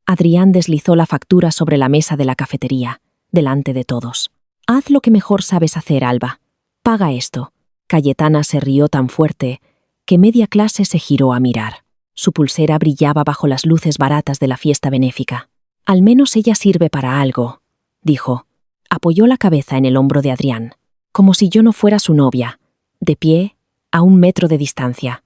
Adrián deslizó la factura sobre la mesa de la cafetería, delante de todos. «Haz lo que mejor sabes hacer, Alba. Paga esto». Cayetana se rió tan fuerte que media clase se giró a mirar. Su pulsera brillaba bajo las luces baratas de la fiesta benéfica. «Al menos ella sirve para algo», dijo. Apoyó la cabeza en el hombro de Adrián, como si yo no fuera su novia, de pie, a 1 metro de distancia,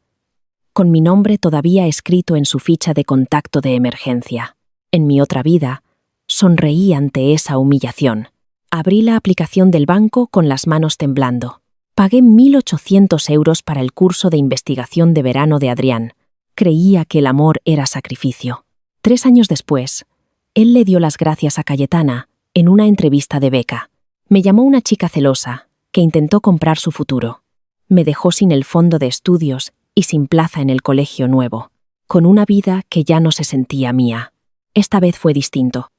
con mi nombre todavía escrito en su ficha de contacto de emergencia. En mi otra vida, sonreí ante esa humillación. Abrí la aplicación del banco con las manos temblando. Pagué 1.800 euros para el curso de investigación de verano de Adrián. Creía que el amor era sacrificio. 3 años después, él le dio las gracias a Cayetana en una entrevista de beca. Me llamó una chica celosa que intentó comprar su futuro. Me dejó sin el fondo de estudios y sin plaza en el colegio nuevo, con una vida que ya no se sentía mía. Esta vez fue distinto.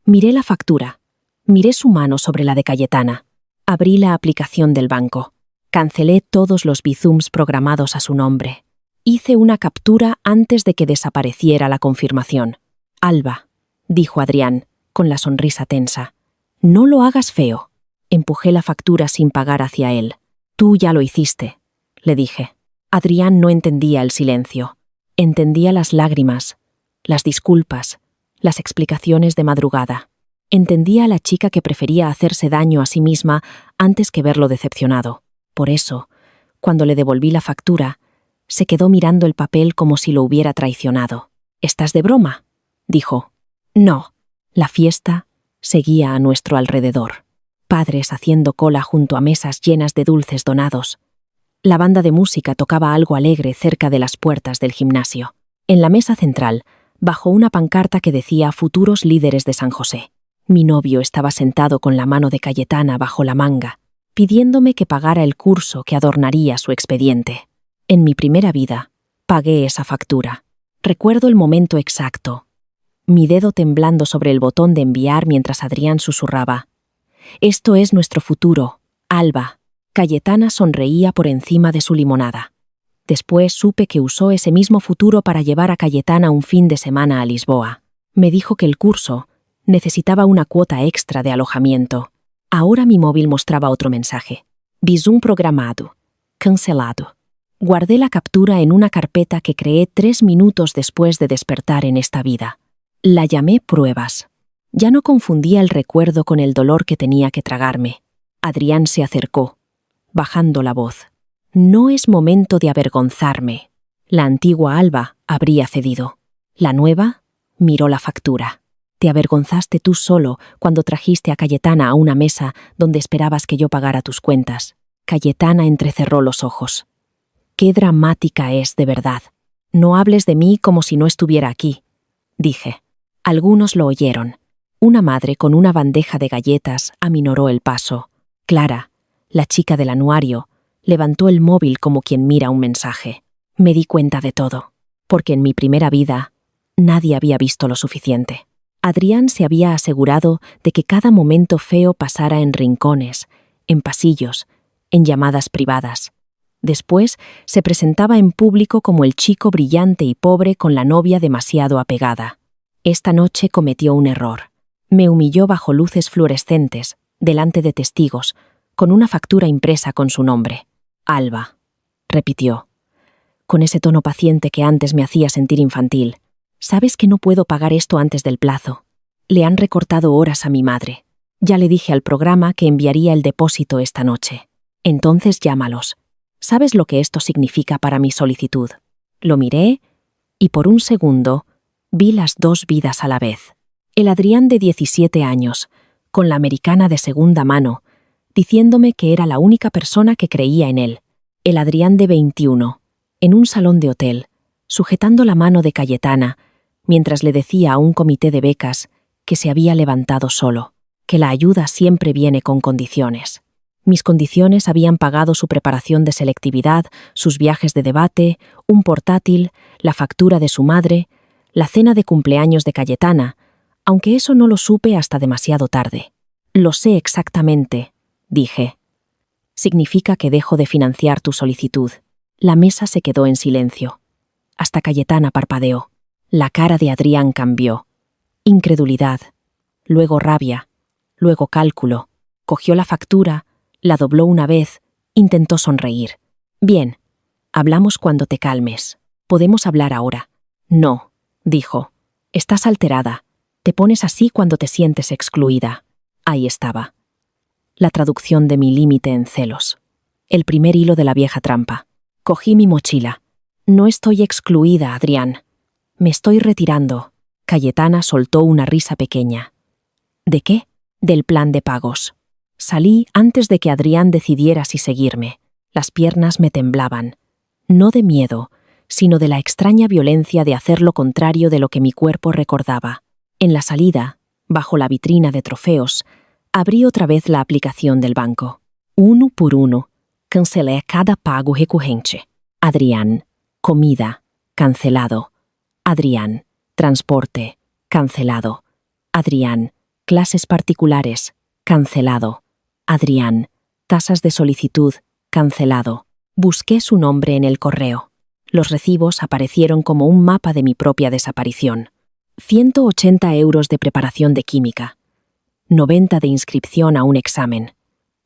Miré la factura, miré su mano sobre la de Cayetana, abrí la aplicación del banco, cancelé todos los bizums programados a su nombre. Hice una captura antes de que desapareciera la confirmación. «Alba», dijo Adrián, con la sonrisa tensa, «no lo hagas feo». Empujé la factura sin pagar hacia él. «Tú ya lo hiciste», le dije. Adrián no entendía el silencio. Entendía las lágrimas, las disculpas, las explicaciones de madrugada. Entendía a la chica que prefería hacerse daño a sí misma antes que verlo decepcionado. Por eso, cuando le devolví la factura, se quedó mirando el papel como si lo hubiera traicionado. «¿Estás de broma?», dijo. «No». La fiesta seguía a nuestro alrededor. Padres haciendo cola junto a mesas llenas de dulces donados. La banda de música tocaba algo alegre cerca de las puertas del gimnasio. En la mesa central, bajo una pancarta que decía «Futuros líderes de San José». Mi novio estaba sentado con la mano de Cayetana bajo la manga, pidiéndome que pagara el curso que adornaría su expediente. En mi primera vida, pagué esa factura. Recuerdo el momento exacto. Mi dedo temblando sobre el botón de enviar mientras Adrián susurraba: «Esto es nuestro futuro, Alba». Cayetana sonreía por encima de su limonada. Después supe que usó ese mismo futuro para llevar a Cayetana un fin de semana a Lisboa. Me dijo que el curso necesitaba una cuota extra de alojamiento. Ahora mi móvil mostraba otro mensaje: «Visum programado. Cancelado». Guardé la captura en una carpeta que creé 3 minutos después de despertar en esta vida. La llamé pruebas. Ya no confundía el recuerdo con el dolor que tenía que tragarme. Adrián se acercó, bajando la voz. «No es momento de avergonzarme». La antigua Alba habría cedido. La nueva miró la factura. «Te avergonzaste tú solo cuando trajiste a Cayetana a una mesa donde esperabas que yo pagara tus cuentas». Cayetana entrecerró los ojos. «Qué dramática es de verdad. No hables de mí como si no estuviera aquí», dije. Algunos lo oyeron. Una madre con una bandeja de galletas aminoró el paso. Clara, la chica del anuario, levantó el móvil como quien mira un mensaje. Me di cuenta de todo, porque en mi primera vida nadie había visto lo suficiente. Adrián se había asegurado de que cada momento feo pasara en rincones, en pasillos, en llamadas privadas. Después se presentaba en público como el chico brillante y pobre con la novia demasiado apegada. Esta noche cometió un error. Me humilló bajo luces fluorescentes, delante de testigos, con una factura impresa con su nombre. «Alba», repitió, con ese tono paciente que antes me hacía sentir infantil. «Sabes que no puedo pagar esto antes del plazo. Le han recortado horas a mi madre. Ya le dije al programa que enviaría el depósito esta noche. Entonces llámalos. ¿Sabes lo que esto significa para mi solicitud?» Lo miré y por un segundo vi las 2 vidas a la vez. El Adrián de 17 años, con la americana de segunda mano, diciéndome que era la única persona que creía en él. El Adrián de 21, en un salón de hotel, sujetando la mano de Cayetana, mientras le decía a un comité de becas que se había levantado solo, que la ayuda siempre viene con condiciones. Mis condiciones habían pagado su preparación de selectividad, sus viajes de debate, un portátil, la factura de su madre, la cena de cumpleaños de Cayetana, aunque eso no lo supe hasta demasiado tarde. «Lo sé exactamente», dije. «Significa que dejo de financiar tu solicitud». La mesa se quedó en silencio. Hasta Cayetana parpadeó. La cara de Adrián cambió. Incredulidad, luego rabia, luego cálculo. Cogió la factura, la dobló una vez, intentó sonreír. Bien, hablamos cuando te calmes. Podemos hablar ahora. No, dijo. Estás alterada. Te pones así cuando te sientes excluida. Ahí estaba. La traducción de mi límite en celos. El primer hilo de la vieja trampa. Cogí mi mochila. No estoy excluida, Adrián. Me estoy retirando. Cayetana soltó una risa pequeña. ¿De qué? Del plan de pagos. Salí antes de que Adrián decidiera si seguirme. Las piernas me temblaban. No de miedo, sino de la extraña violencia de hacer lo contrario de lo que mi cuerpo recordaba. En la salida, bajo la vitrina de trofeos, abrí otra vez la aplicación del banco. Uno por uno, cancelé cada pago recurrente. Adrián, comida, cancelado. Adrián, transporte, cancelado. Adrián, clases particulares, cancelado. Adrián, tasas de solicitud, cancelado. Busqué su nombre en el correo. Los recibos aparecieron como un mapa de mi propia desaparición. 180 euros de preparación de química. 90 de inscripción a un examen.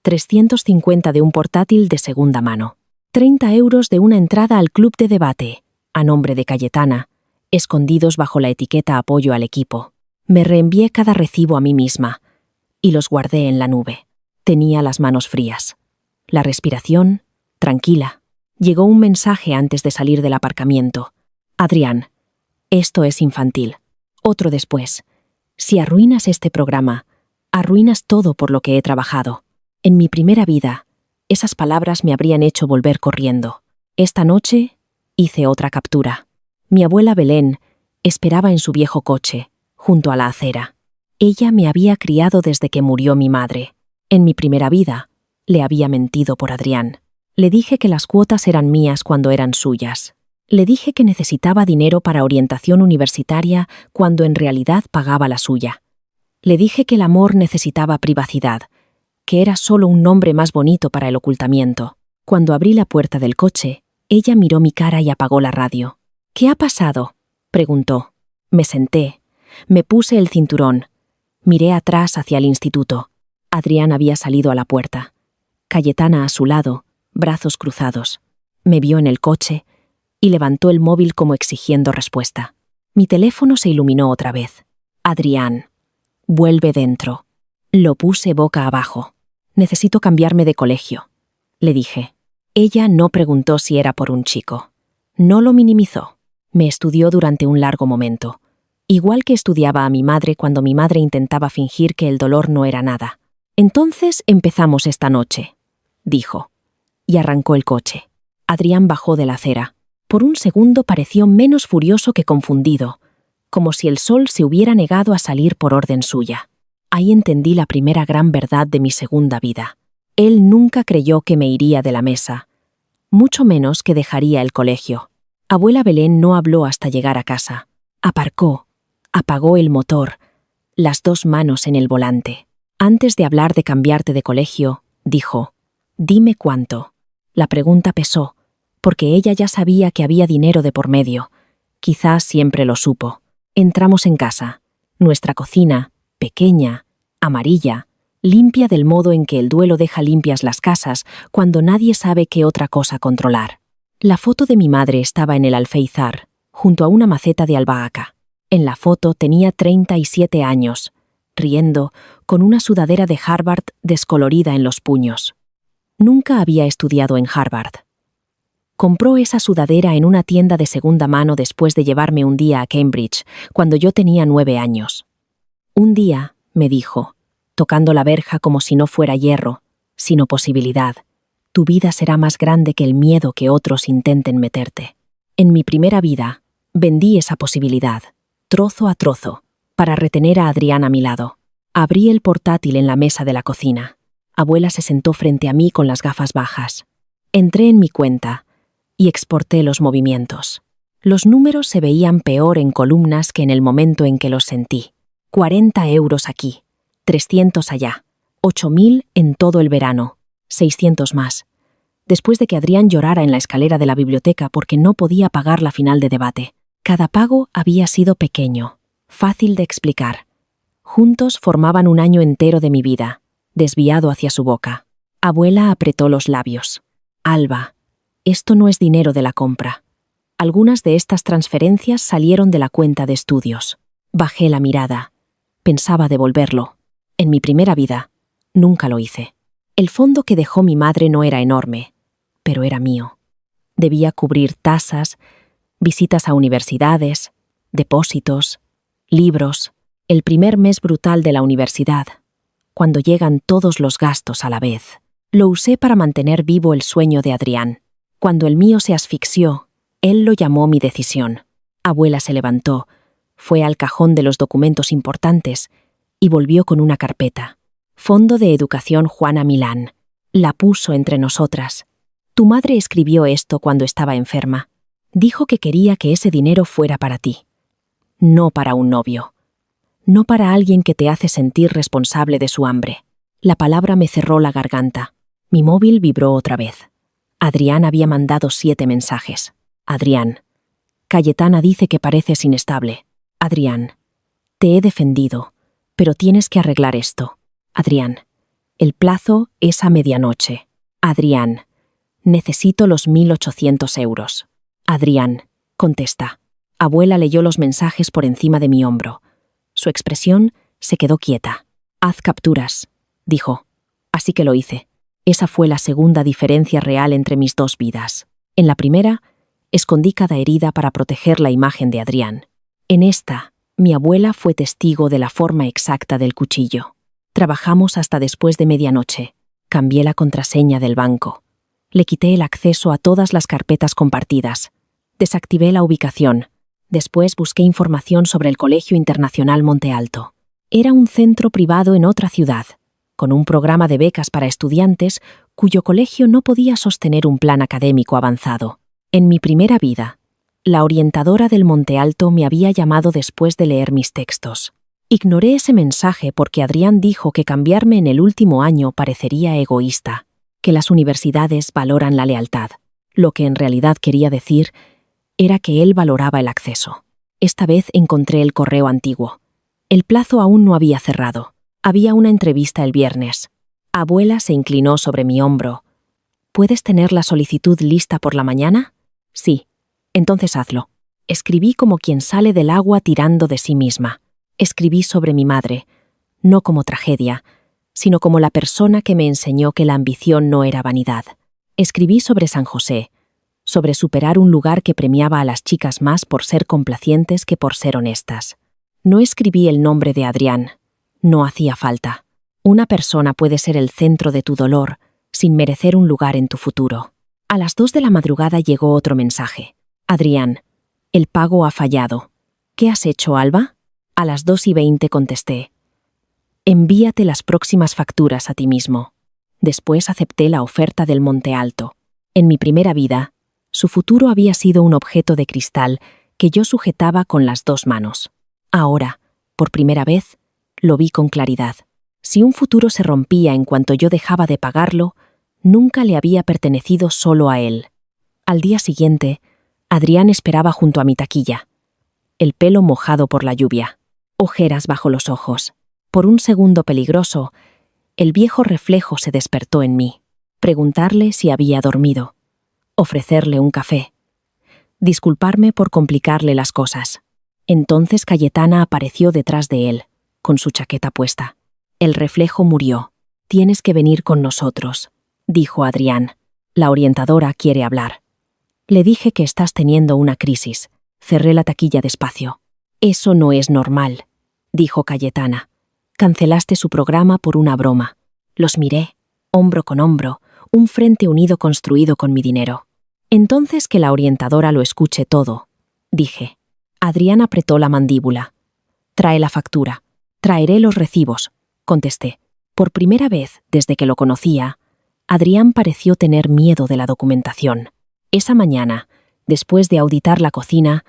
350 de un portátil de segunda mano. 30 euros de una entrada al club de debate, a nombre de Cayetana, escondidos bajo la etiqueta apoyo al equipo. Me reenvié cada recibo a mí misma y los guardé en la nube. Tenía las manos frías. La respiración, tranquila. Llegó un mensaje antes de salir del aparcamiento. Adrián, esto es infantil. Otro después. Si arruinas este programa, arruinas todo por lo que he trabajado. En mi primera vida, esas palabras me habrían hecho volver corriendo. Esta noche hice otra captura. Mi abuela Belén esperaba en su viejo coche, junto a la acera. Ella me había criado desde que murió mi madre. En mi primera vida, le había mentido por Adrián. Le dije que las cuotas eran mías cuando eran suyas. Le dije que necesitaba dinero para orientación universitaria cuando en realidad pagaba la suya. Le dije que el amor necesitaba privacidad, que era solo un nombre más bonito para el ocultamiento. Cuando abrí la puerta del coche, ella miró mi cara y apagó la radio. «¿Qué ha pasado?», preguntó. Me senté, me puse el cinturón, miré atrás hacia el instituto. Adrián había salido a la puerta. Cayetana a su lado, brazos cruzados. Me vio en el coche y levantó el móvil como exigiendo respuesta. Mi teléfono se iluminó otra vez. Adrián, vuelve dentro. Lo puse boca abajo. Necesito cambiarme de colegio, le dije. Ella no preguntó si era por un chico. No lo minimizó. Me estudió durante un largo momento. Igual que estudiaba a mi madre cuando mi madre intentaba fingir que el dolor no era nada. Entonces empezamos esta noche, dijo. Y arrancó el coche. Adrián bajó de la acera. Por un segundo pareció menos furioso que confundido, como si el sol se hubiera negado a salir por orden suya. Ahí entendí la primera gran verdad de mi segunda vida. Él nunca creyó que me iría de la mesa, mucho menos que dejaría el colegio. Abuela Belén no habló hasta llegar a casa. Aparcó, apagó el motor, las dos manos en el volante. Antes de hablar de cambiarte de colegio, dijo, «Dime cuánto». La pregunta pesó, porque ella ya sabía que había dinero de por medio. Quizás siempre lo supo. Entramos en casa. Nuestra cocina, pequeña, amarilla, limpia del modo en que el duelo deja limpias las casas cuando nadie sabe qué otra cosa controlar. La foto de mi madre estaba en el alféizar, junto a una maceta de albahaca. En la foto tenía 37 años, riendo, con una sudadera de Harvard descolorida en los puños. Nunca había estudiado en Harvard. Compró esa sudadera en una tienda de segunda mano después de llevarme un día a Cambridge, cuando yo tenía 9 años. Un día, me dijo, tocando la verja como si no fuera hierro, sino posibilidad, tu vida será más grande que el miedo que otros intenten meterte. En mi primera vida, vendí esa posibilidad, trozo a trozo, para retener a Adrián a mi lado. Abrí el portátil en la mesa de la cocina. Abuela se sentó frente a mí con las gafas bajas. Entré en mi cuenta y exporté los movimientos. Los números se veían peor en columnas que en el momento en que los sentí. 40 euros aquí, 300 allá, 8.000 en todo el verano, 600 más. Después de que Adrián llorara en la escalera de la biblioteca porque no podía pagar la final de debate. Cada pago había sido pequeño, Fácil de explicar. Juntos formaban un año entero de mi vida, desviado hacia su boca. Abuela apretó los labios. Alba, esto no es dinero de la compra. Algunas de estas transferencias salieron de la cuenta de estudios. Bajé la mirada. Pensaba devolverlo. En mi primera vida, nunca lo hice. El fondo que dejó mi madre no era enorme, pero era mío. Debía cubrir tasas, visitas a universidades, depósitos, libros, el primer mes brutal de la universidad, cuando llegan todos los gastos a la vez. Lo usé para mantener vivo el sueño de Adrián. Cuando el mío se asfixió, él lo llamó mi decisión. Abuela se levantó, fue al cajón de los documentos importantes y volvió con una carpeta. Fondo de Educación Juana Milán. La puso entre nosotras. Tu madre escribió esto cuando estaba enferma. Dijo que quería que ese dinero fuera para ti. No para un novio. No para alguien que te hace sentir responsable de su hambre. La palabra me cerró la garganta. Mi móvil vibró otra vez. Adrián había mandado 7 mensajes. Adrián. Cayetana dice que pareces inestable. Adrián. Te he defendido, pero tienes que arreglar esto. Adrián. El plazo es a medianoche. Adrián. Necesito los 1.800 euros. Adrián. Contesta. Abuela leyó los mensajes por encima de mi hombro. Su expresión se quedó quieta. Haz capturas, dijo. Así que lo hice. Esa fue la segunda diferencia real entre mis 2 vidas. En la primera, escondí cada herida para proteger la imagen de Adrián. En esta, mi abuela fue testigo de la forma exacta del cuchillo. Trabajamos hasta después de medianoche. Cambié la contraseña del banco. Le quité el acceso a todas las carpetas compartidas. Desactivé la ubicación. Después busqué información sobre el Colegio Internacional Monte Alto. Era un centro privado en otra ciudad, con un programa de becas para estudiantes cuyo colegio no podía sostener un plan académico avanzado. En mi primera vida, la orientadora del Monte Alto me había llamado después de leer mis textos. Ignoré ese mensaje porque Adrián dijo que cambiarme en el último año parecería egoísta, que las universidades valoran la lealtad. Lo que en realidad quería decir era que él valoraba el acceso. Esta vez encontré el correo antiguo. El plazo aún no había cerrado. Había una entrevista el viernes. Abuela se inclinó sobre mi hombro. ¿Puedes tener la solicitud lista por la mañana? Sí. Entonces hazlo. Escribí como quien sale del agua tirando de sí misma. Escribí sobre mi madre, no como tragedia, sino como la persona que me enseñó que la ambición no era vanidad. Escribí sobre San José, sobre superar un lugar que premiaba a las chicas más por ser complacientes que por ser honestas. No escribí el nombre de Adrián. No hacía falta. Una persona puede ser el centro de tu dolor sin merecer un lugar en tu futuro. A las 2 de la madrugada llegó otro mensaje. Adrián, el pago ha fallado. ¿Qué has hecho, Alba? A las 2:20 contesté. Envíate las próximas facturas a ti mismo. Después acepté la oferta del Monte Alto. En mi primera vida, su futuro había sido un objeto de cristal que yo sujetaba con las 2 manos. Ahora, por primera vez, lo vi con claridad. Si un futuro se rompía en cuanto yo dejaba de pagarlo, nunca le había pertenecido solo a él. Al día siguiente, Adrián esperaba junto a mi taquilla. El pelo mojado por la lluvia. Ojeras bajo los ojos. Por un segundo peligroso, el viejo reflejo se despertó en mí. Preguntarle si había dormido. Ofrecerle un café. Disculparme por complicarle las cosas. Entonces Cayetana apareció detrás de él, con su chaqueta puesta. El reflejo murió. Tienes que venir con nosotros, dijo Adrián. La orientadora quiere hablar. Le dije que estás teniendo una crisis. Cerré la taquilla despacio. Eso no es normal, dijo Cayetana. Cancelaste su programa por una broma. Los miré, hombro con hombro, un frente unido construido con mi dinero. Entonces que la orientadora lo escuche todo, dije. Adrián apretó la mandíbula. Trae la factura. Traeré los recibos, contesté. Por primera vez desde que lo conocía, Adrián pareció tener miedo de la documentación. Esa mañana, después de auditar la cocina,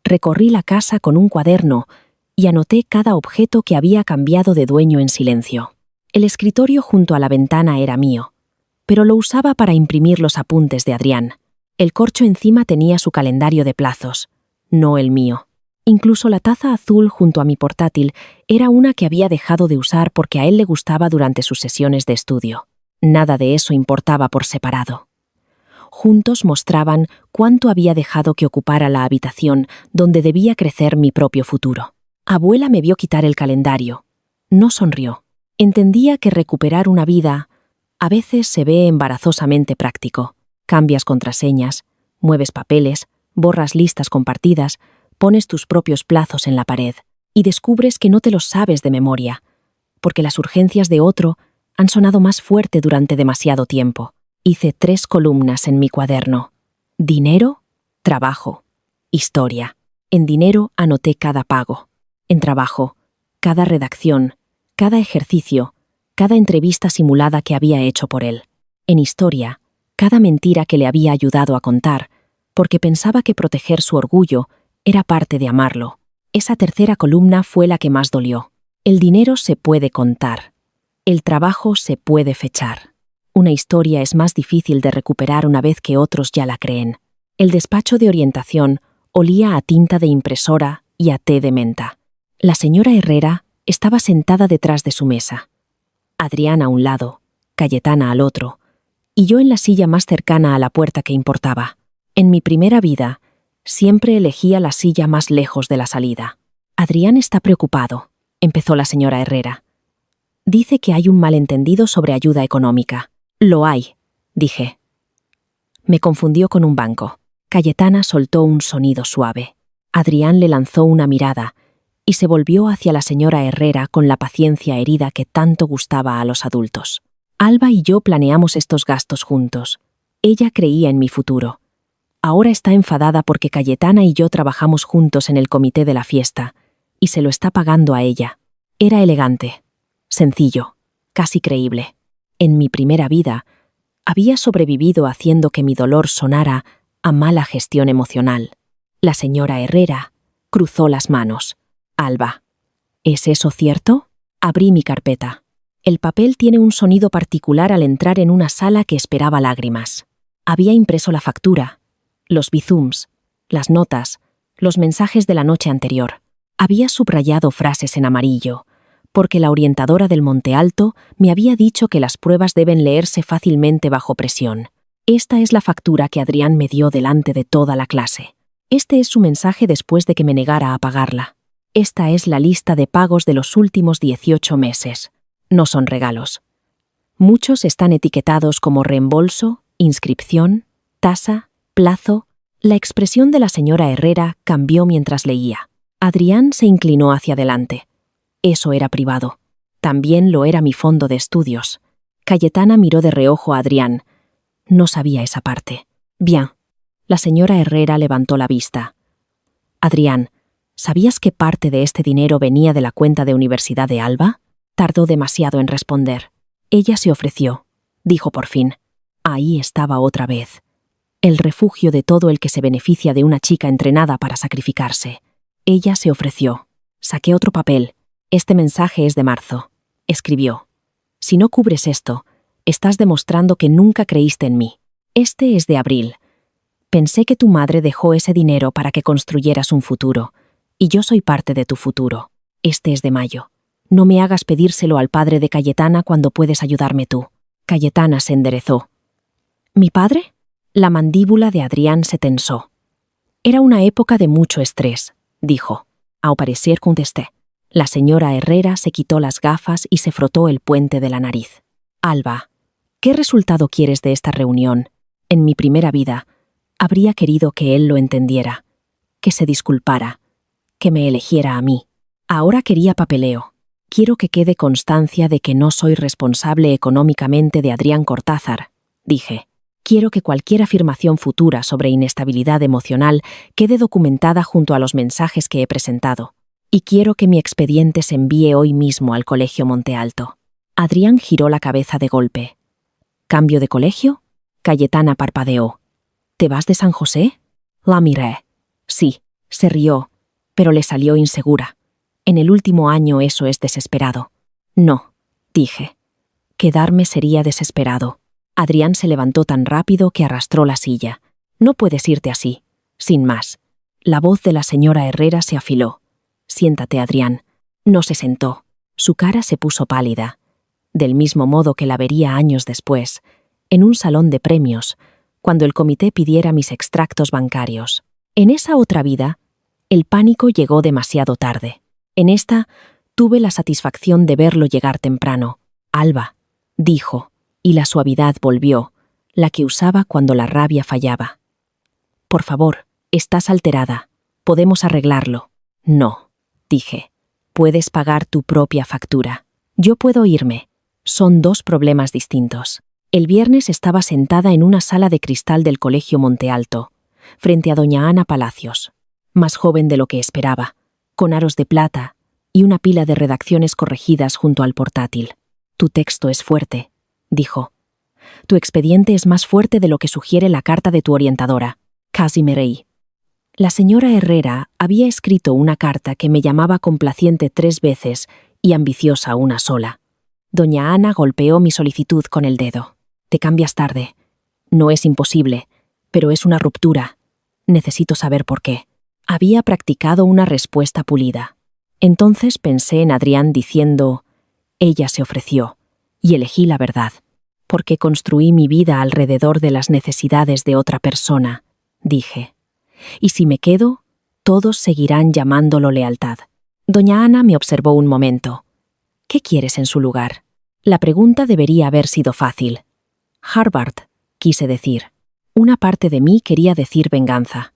recorrí la casa con un cuaderno y anoté cada objeto que había cambiado de dueño en silencio. El escritorio junto a la ventana era mío, pero lo usaba para imprimir los apuntes de Adrián. El corcho encima tenía su calendario de plazos, no el mío. Incluso la taza azul junto a mi portátil era una que había dejado de usar porque a él le gustaba durante sus sesiones de estudio. Nada de eso importaba por separado. Juntos mostraban cuánto había dejado que ocupara la habitación donde debía crecer mi propio futuro. Abuela me vio quitar el calendario. No sonrió. Entendía que recuperar una vida a veces se ve embarazosamente práctico. Cambias contraseñas, mueves papeles, borras listas compartidas, pones tus propios plazos en la pared y descubres que no te los sabes de memoria, porque las urgencias de otro han sonado más fuerte durante demasiado tiempo. Hice 3 columnas en mi cuaderno. Dinero, trabajo, historia. En dinero anoté cada pago. En trabajo, cada redacción, cada ejercicio, cada entrevista simulada que había hecho por él. En historia, cada mentira que le había ayudado a contar, porque pensaba que proteger su orgullo era parte de amarlo. Esa tercera columna fue la que más dolió. El dinero se puede contar. El trabajo se puede fechar. Una historia es más difícil de recuperar una vez que otros ya la creen. El despacho de orientación olía a tinta de impresora y a té de menta. La señora Herrera estaba sentada detrás de su mesa. Adrián a un lado, Cayetana al otro, y yo en la silla más cercana a la puerta que importaba. En mi primera vida, siempre elegía la silla más lejos de la salida. Adrián está preocupado, empezó la señora Herrera. Dice que hay un malentendido sobre ayuda económica. Lo hay, dije. Me confundió con un banco. Cayetana soltó un sonido suave. Adrián le lanzó una mirada y se volvió hacia la señora Herrera con la paciencia herida que tanto gustaba a los adultos. Alba y yo planeamos estos gastos juntos. Ella creía en mi futuro. Ahora está enfadada porque Cayetana y yo trabajamos juntos en el comité de la fiesta, y se lo está pagando a ella. Era elegante, sencillo, casi creíble. En mi primera vida, había sobrevivido haciendo que mi dolor sonara a mala gestión emocional. La señora Herrera cruzó las manos. Alba, ¿es eso cierto? Abrí mi carpeta. El papel tiene un sonido particular al entrar en una sala que esperaba lágrimas. Había impreso la factura, los bizums, las notas, los mensajes de la noche anterior. Había subrayado frases en amarillo, porque la orientadora del Monte Alto me había dicho que las pruebas deben leerse fácilmente bajo presión. Esta es la factura que Adrián me dio delante de toda la clase. Este es su mensaje después de que me negara a pagarla. Esta es la lista de pagos de los últimos 18 meses. No son regalos. Muchos están etiquetados como reembolso, inscripción, tasa, plazo. La expresión de la señora Herrera cambió mientras leía. Adrián se inclinó hacia adelante. Eso era privado. También lo era mi fondo de estudios. Cayetana miró de reojo a Adrián. No sabía esa parte. Bien. La señora Herrera levantó la vista. Adrián, ¿sabías que parte de este dinero venía de la cuenta de Universidad de Alba? Tardó demasiado en responder. Ella se ofreció. Dijo por fin. Ahí estaba otra vez. El refugio de todo el que se beneficia de una chica entrenada para sacrificarse. Ella se ofreció. Saqué otro papel. Este mensaje es de marzo. Escribió. Si no cubres esto, estás demostrando que nunca creíste en mí. Este es de abril. Pensé que tu madre dejó ese dinero para que construyeras un futuro, y yo soy parte de tu futuro. Este es de mayo. No me hagas pedírselo al padre de Cayetana cuando puedes ayudarme tú. Cayetana se enderezó. ¿Mi padre? La mandíbula de Adrián se tensó. Era una época de mucho estrés, dijo. Al parecer contesté. La señora Herrera se quitó las gafas y se frotó el puente de la nariz. Alba, ¿qué resultado quieres de esta reunión? En mi primera vida, habría querido que él lo entendiera, que se disculpara, que me eligiera a mí. Ahora quería papeleo. Quiero que quede constancia de que no soy responsable económicamente de Adrián Cortázar, dije. Quiero que cualquier afirmación futura sobre inestabilidad emocional quede documentada junto a los mensajes que he presentado. Y quiero que mi expediente se envíe hoy mismo al Colegio Monte Alto. Adrián giró la cabeza de golpe. ¿Cambio de colegio? Cayetana parpadeó. ¿Te vas de San José? La miré. Sí, se rió, pero le salió insegura. En el último año eso es desesperado. No, dije. Quedarme sería desesperado. Adrián se levantó tan rápido que arrastró la silla. No puedes irte así, sin más. La voz de la señora Herrera se afiló. «Siéntate, Adrián». No se sentó. Su cara se puso pálida, del mismo modo que la vería años después, en un salón de premios, cuando el comité pidiera mis extractos bancarios. En esa otra vida, el pánico llegó demasiado tarde. En esta, tuve la satisfacción de verlo llegar temprano. «Alba», dijo, y la suavidad volvió, la que usaba cuando la rabia fallaba. «Por favor, estás alterada. Podemos arreglarlo». «No», dije. «Puedes pagar tu propia factura. Yo puedo irme». Son dos problemas distintos. El viernes estaba sentada en una sala de cristal del Colegio Monte Alto, frente a doña Ana Palacios, más joven de lo que esperaba, con aros de plata y una pila de redacciones corregidas junto al portátil. «Tu texto es fuerte», dijo. «Tu expediente es más fuerte de lo que sugiere la carta de tu orientadora». Casi me reí. La señora Herrera había escrito una carta que me llamaba complaciente 3 veces y ambiciosa una sola. Doña Ana golpeó mi solicitud con el dedo. «Te cambias tarde. No es imposible, pero es una ruptura. Necesito saber por qué». Había practicado una respuesta pulida. Entonces pensé en Adrián diciendo: «Ella se ofreció, y elegí la verdad, porque construí mi vida alrededor de las necesidades de otra persona», dije. «Y si me quedo, todos seguirán llamándolo lealtad». Doña Ana me observó un momento. «¿Qué quieres en su lugar?». La pregunta debería haber sido fácil. «Harvard», quise decir. Una parte de mí quería decir venganza.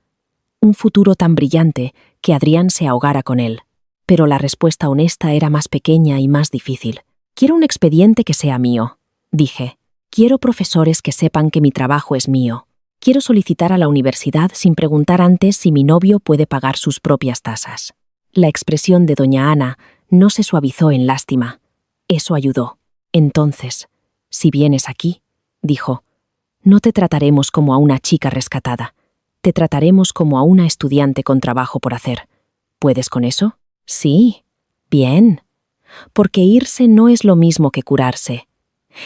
Un futuro tan brillante que Adrián se ahogara con él. Pero la respuesta honesta era más pequeña y más difícil. «Quiero un expediente que sea mío», dije. «Quiero profesores que sepan que mi trabajo es mío. Quiero solicitar a la universidad sin preguntar antes si mi novio puede pagar sus propias tasas». La expresión de doña Ana no se suavizó en lástima. Eso ayudó. «Entonces, si vienes aquí», dijo, «no te trataremos como a una chica rescatada. Te trataremos como a una estudiante con trabajo por hacer. ¿Puedes con eso?». «Sí». «Bien». Porque irse no es lo mismo que curarse.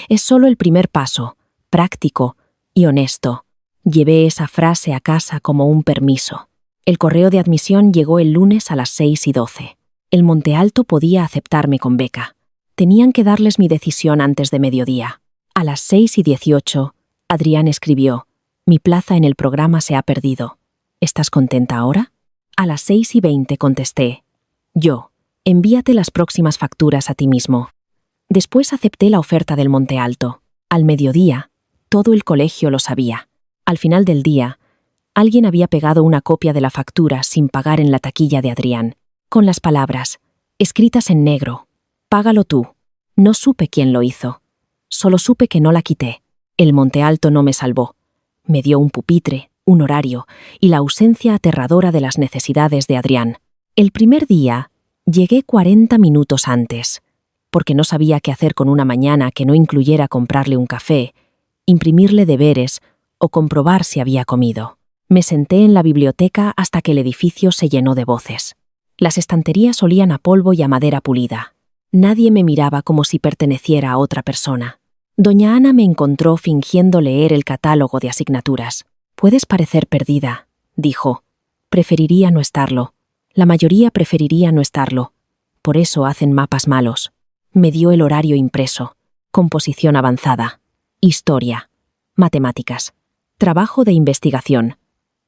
Es solo el primer paso, práctico y honesto. Llevé esa frase a casa como un permiso. El correo de admisión llegó el lunes a las 6:12. El Monte Alto podía aceptarme con beca. Tenían que darles mi decisión antes de mediodía. A las 6:18, Adrián escribió: «Mi plaza en el programa se ha perdido. ¿Estás contenta ahora?». A las 6:20 contesté: «Yo, envíate las próximas facturas a ti mismo». Después acepté la oferta del Monte Alto. Al mediodía, todo el colegio lo sabía. Al final del día, alguien había pegado una copia de la factura sin pagar en la taquilla de Adrián, con las palabras, escritas en negro: «Págalo tú». No supe quién lo hizo. Solo supe que no la quité. El Monte Alto no me salvó. Me dio un pupitre, un horario y la ausencia aterradora de las necesidades de Adrián. El primer día, llegué 40 minutos antes, porque no sabía qué hacer con una mañana que no incluyera comprarle un café, imprimirle deberes o comprobar si había comido. Me senté en la biblioteca hasta que el edificio se llenó de voces. Las estanterías olían a polvo y a madera pulida. Nadie me miraba como si perteneciera a otra persona. Doña Ana me encontró fingiendo leer el catálogo de asignaturas. «Puedes parecer perdida», dijo. «Preferiría no estarlo. La mayoría preferiría no estarlo. Por eso hacen mapas malos». Me dio el horario impreso. Composición avanzada. Historia. Matemáticas. Trabajo de investigación.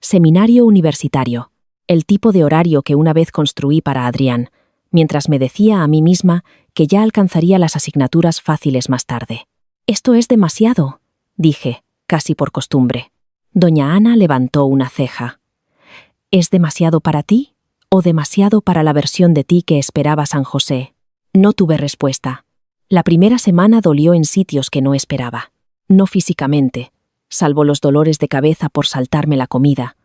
Seminario universitario. El tipo de horario que una vez construí para Adrián, mientras me decía a mí misma que ya alcanzaría las asignaturas fáciles más tarde. «Esto es demasiado», dije, casi por costumbre. Doña Ana levantó una ceja. «¿Es demasiado para ti o demasiado para la versión de ti que esperaba San José?». No tuve respuesta. La primera semana dolió en sitios que no esperaba. No físicamente, salvo los dolores de cabeza por saltarme la comida,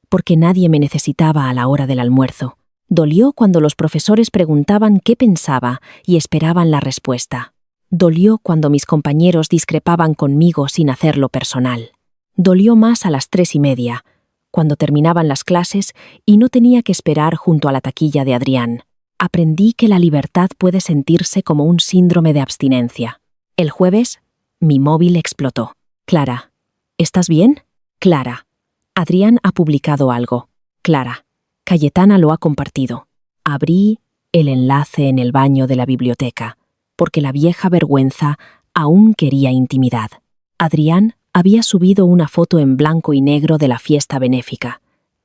porque nadie me necesitaba a la hora del almuerzo. Dolió cuando los profesores preguntaban qué pensaba y esperaban la respuesta. Dolió cuando mis compañeros discrepaban conmigo sin hacerlo personal. Dolió más a las 3:30, cuando terminaban las clases y no tenía que esperar junto a la taquilla de Adrián. Aprendí que la libertad puede sentirse como un síndrome de abstinencia. El jueves, mi móvil explotó. «Clara, ¿estás bien?». «Clara, Adrián ha publicado algo». «Clara, Cayetana lo ha compartido. Abrí el enlace en el baño de la biblioteca, porque la vieja vergüenza aún quería intimidad. Adrián había subido una foto en blanco y negro de la fiesta benéfica,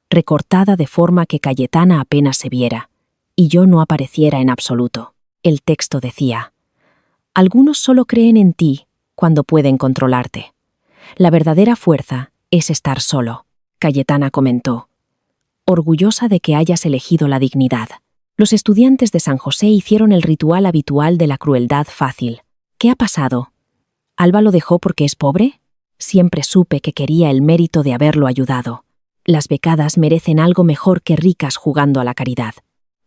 recortada de forma que Cayetana apenas se viera, y yo no apareciera en absoluto. El texto decía: algunos solo creen en ti cuando pueden controlarte. La verdadera fuerza es estar solo. Cayetana comentó, orgullosa de que hayas elegido la dignidad. Los estudiantes de San José hicieron el ritual habitual de la crueldad fácil. ¿Qué ha pasado? ¿Alba lo dejó porque es pobre? Siempre supe que quería el mérito de haberlo ayudado. Las becadas merecen algo mejor que ricas jugando a la caridad.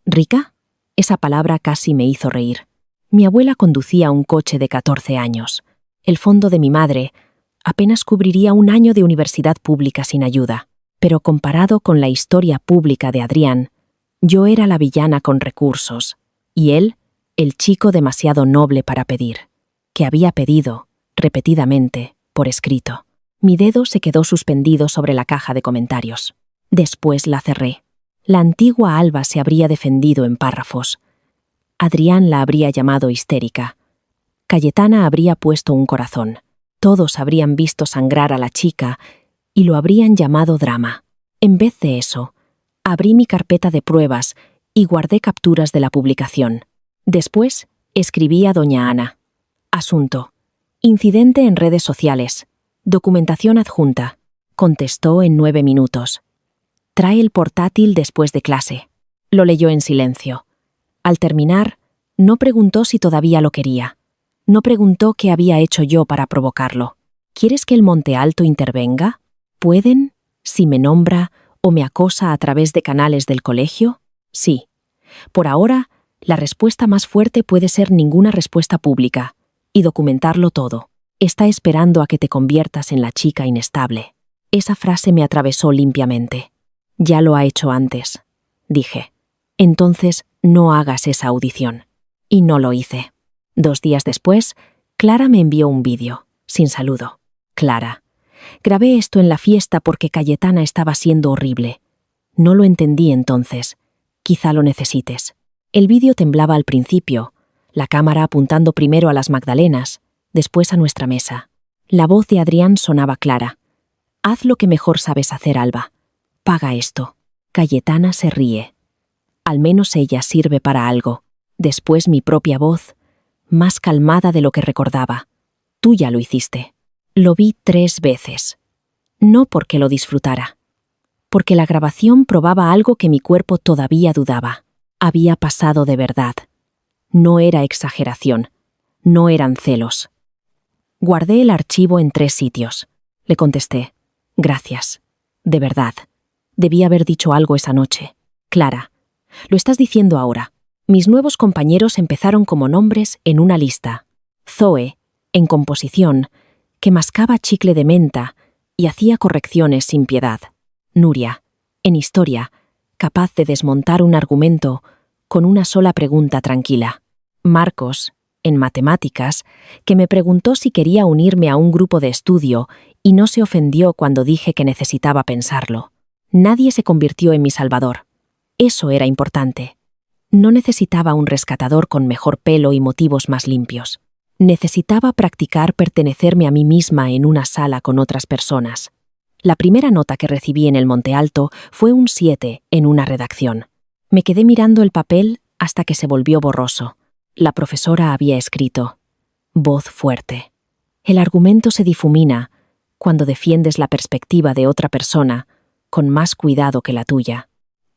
¿Rica? Esa palabra casi me hizo reír. Mi abuela conducía un coche de 14 años. El fondo de mi madre apenas cubriría un año de universidad pública sin ayuda. Pero comparado con la historia pública de Adrián, yo era la villana con recursos, y él, el chico demasiado noble para pedir, que había pedido, repetidamente, por escrito. Mi dedo se quedó suspendido sobre la caja de comentarios. Después la cerré. La antigua Alba se habría defendido en párrafos. Adrián la habría llamado histérica. Cayetana habría puesto un corazón. Todos habrían visto sangrar a la chica y lo habrían llamado drama. En vez de eso, abrí mi carpeta de pruebas y guardé capturas de la publicación. Después, escribí a doña Ana. Asunto: incidente en redes sociales. Documentación adjunta. Contestó en 9 minutos. Trae el portátil después de clase. Lo leyó en silencio. Al terminar, no preguntó si todavía lo quería. No preguntó qué había hecho yo para provocarlo. ¿Quieres que el Monte Alto intervenga? ¿Pueden? Si me nombra o me acosa a través de canales del colegio. Sí. Por ahora, la respuesta más fuerte puede ser ninguna respuesta pública y documentarlo todo. Está esperando a que te conviertas en la chica inestable. Esa frase me atravesó limpiamente. Ya lo ha hecho antes, dije. Entonces, no hagas esa audición. Y no lo hice. 2 días después, Clara me envió un vídeo, sin saludo. Clara: grabé esto en la fiesta porque Cayetana estaba siendo horrible. No lo entendí entonces. Quizá lo necesites. El vídeo temblaba al principio, la cámara apuntando primero a las magdalenas, después a nuestra mesa. La voz de Adrián sonaba clara. Haz lo que mejor sabes hacer, Alba. Paga esto. Cayetana se ríe. Al menos ella sirve para algo. Después mi propia voz, más calmada de lo que recordaba. Tú ya lo hiciste. Lo vi 3 veces. No porque lo disfrutara. Porque la grabación probaba algo que mi cuerpo todavía dudaba. Había pasado de verdad. No era exageración. No eran celos. Guardé el archivo en 3 sitios. Le contesté: gracias. De verdad. Debí haber dicho algo esa noche. Clara, lo estás diciendo ahora. Mis nuevos compañeros empezaron como nombres en una lista. Zoe, en composición, que mascaba chicle de menta y hacía correcciones sin piedad. Nuria, en historia, capaz de desmontar un argumento con una sola pregunta tranquila. Marcos, en matemáticas, que me preguntó si quería unirme a un grupo de estudio y no se ofendió cuando dije que necesitaba pensarlo. Nadie se convirtió en mi salvador. Eso era importante. No necesitaba un rescatador con mejor pelo y motivos más limpios. Necesitaba practicar pertenecerme a mí misma en una sala con otras personas. La primera nota que recibí en el Monte Alto fue un 7 en una redacción. Me quedé mirando el papel hasta que se volvió borroso. La profesora había escrito: voz fuerte. El argumento se difumina cuando defiendes la perspectiva de otra persona con más cuidado que la tuya.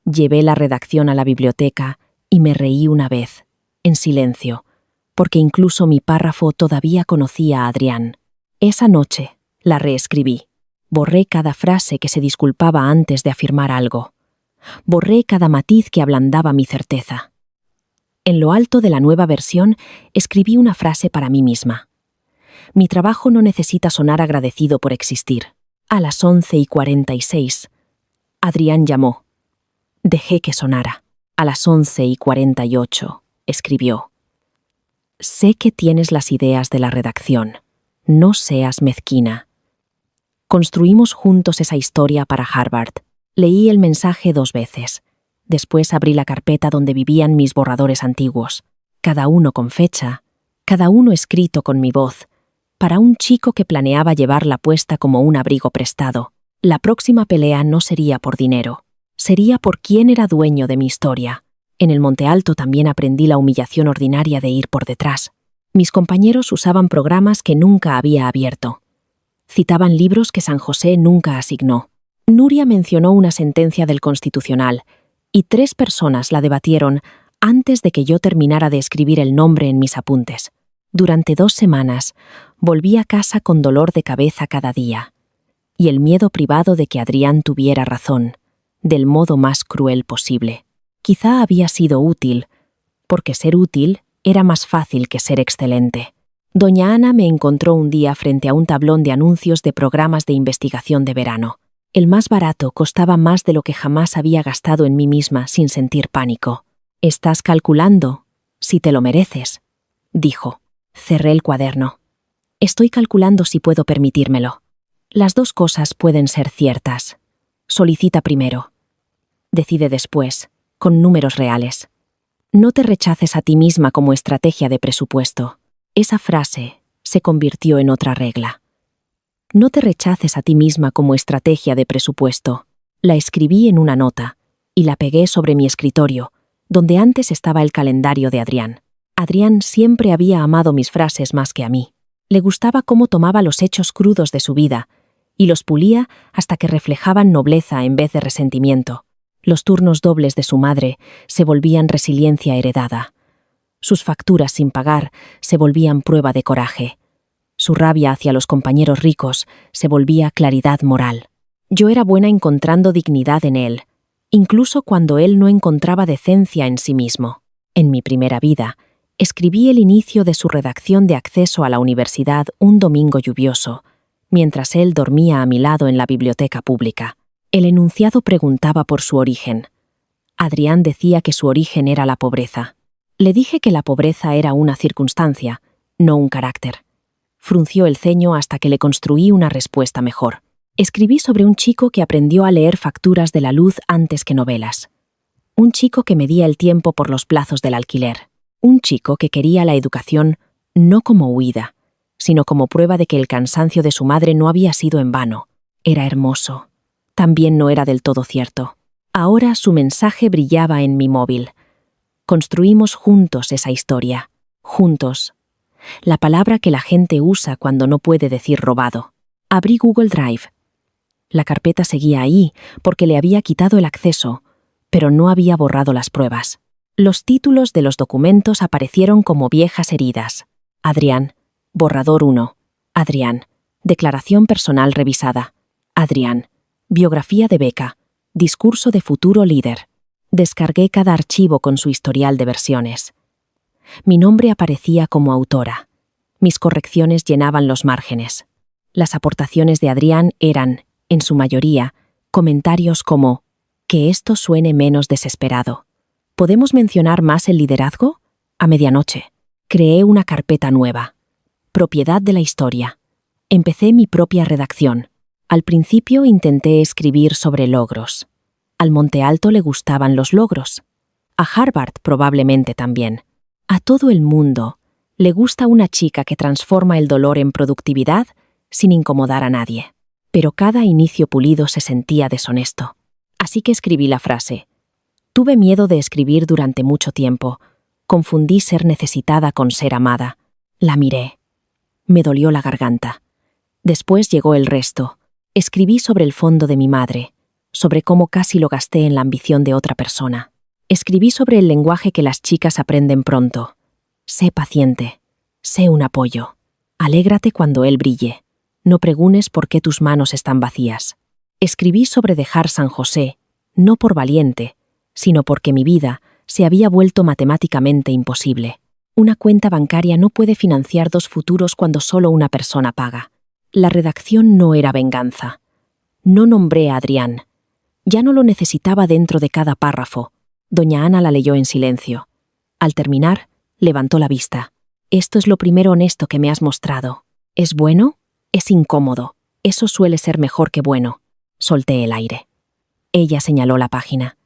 Llevé la redacción a la biblioteca y me reí una vez, en silencio, porque incluso mi párrafo todavía conocía a Adrián. Esa noche la reescribí. Borré cada frase que se disculpaba antes de afirmar algo. Borré cada matiz que ablandaba mi certeza. En lo alto de la nueva versión escribí una frase para mí misma. Mi trabajo no necesita sonar agradecido por existir. A las 11:46, Adrián llamó. Dejé que sonara. A las 11:48, escribió: sé que tienes las ideas de la redacción. No seas mezquina. Construimos juntos esa historia para Harvard. Leí el mensaje 2 veces. Después abrí la carpeta donde vivían mis borradores antiguos, cada uno con fecha, cada uno escrito con mi voz, para un chico que planeaba llevarla puesta como un abrigo prestado. La próxima pelea no sería por dinero, sería por quién era dueño de mi historia. En el Monte Alto también aprendí la humillación ordinaria de ir por detrás. Mis compañeros usaban programas que nunca había abierto. Citaban libros que San José nunca asignó. Nuria mencionó una sentencia del Constitucional, y 3 personas la debatieron antes de que yo terminara de escribir el nombre en mis apuntes. Durante 2 semanas, volví a casa con dolor de cabeza cada día, y el miedo privado de que Adrián tuviera razón, del modo más cruel posible. Quizá había sido útil, porque ser útil era más fácil que ser excelente. Doña Ana me encontró un día frente a un tablón de anuncios de programas de investigación de verano. El más barato costaba más de lo que jamás había gastado en mí misma sin sentir pánico. «Estás calculando, si te lo mereces», dijo. Cerré el cuaderno. «Estoy calculando si puedo permitírmelo. Las 2 cosas pueden ser ciertas. Solicita primero. Decide después, con números reales. No te rechaces a ti misma como estrategia de presupuesto». Esa frase se convirtió en otra regla. No te rechaces a ti misma como estrategia de presupuesto. La escribí en una nota y la pegué sobre mi escritorio, donde antes estaba el calendario de Adrián. Adrián siempre había amado mis frases más que a mí. Le gustaba cómo tomaba los hechos crudos de su vida y los pulía hasta que reflejaban nobleza en vez de resentimiento. Los turnos dobles de su madre se volvían resiliencia heredada. Sus facturas sin pagar se volvían prueba de coraje. Su rabia hacia los compañeros ricos se volvía claridad moral. Yo era buena encontrando dignidad en él, incluso cuando él no encontraba decencia en sí mismo. En mi primera vida, escribí el inicio de su redacción de acceso a la universidad un domingo lluvioso, mientras él dormía a mi lado en la biblioteca pública. El enunciado preguntaba por su origen. Adrián decía que su origen era la pobreza. Le dije que la pobreza era una circunstancia, no un carácter. Frunció el ceño hasta que le construí una respuesta mejor. Escribí sobre un chico que aprendió a leer facturas de la luz antes que novelas. Un chico que medía el tiempo por los plazos del alquiler. Un chico que quería la educación no como huida, sino como prueba de que el cansancio de su madre no había sido en vano. Era hermoso. También no era del todo cierto. Ahora su mensaje brillaba en mi móvil. Construimos juntos esa historia. Juntos. La palabra que la gente usa cuando no puede decir robado. Abrí Google Drive. La carpeta seguía ahí porque le había quitado el acceso, pero no había borrado las pruebas. Los títulos de los documentos aparecieron como viejas heridas. Adrián. Borrador 1. Adrián. Declaración personal revisada. Adrián. Biografía de beca. Discurso de futuro líder. Descargué cada archivo con su historial de versiones. Mi nombre aparecía como autora. Mis correcciones llenaban los márgenes. Las aportaciones de Adrián eran, en su mayoría, comentarios como «que esto suene menos desesperado». ¿Podemos mencionar más el liderazgo? A medianoche. Creé una carpeta nueva. Propiedad de la historia. Empecé mi propia redacción. Al principio intenté escribir sobre logros. Al Monte Alto le gustaban los logros. A Harvard probablemente también. A todo el mundo le gusta una chica que transforma el dolor en productividad sin incomodar a nadie. Pero cada inicio pulido se sentía deshonesto. Así que escribí la frase. Tuve miedo de escribir durante mucho tiempo. Confundí ser necesitada con ser amada. La miré. Me dolió la garganta. Después llegó el resto. Escribí sobre el fondo de mi madre, sobre cómo casi lo gasté en la ambición de otra persona. Escribí sobre el lenguaje que las chicas aprenden pronto. Sé paciente. Sé un apoyo. Alégrate cuando él brille. No preguntes por qué tus manos están vacías. Escribí sobre dejar San José, no por valiente, sino porque mi vida se había vuelto matemáticamente imposible. Una cuenta bancaria no puede financiar 2 futuros cuando solo una persona paga. La redacción no era venganza. No nombré a Adrián. Ya no lo necesitaba dentro de cada párrafo. Doña Ana la leyó en silencio. Al terminar, levantó la vista. «Esto es lo primero honesto que me has mostrado. ¿Es bueno? Es incómodo. Eso suele ser mejor que bueno». Solté el aire. Ella señaló la página.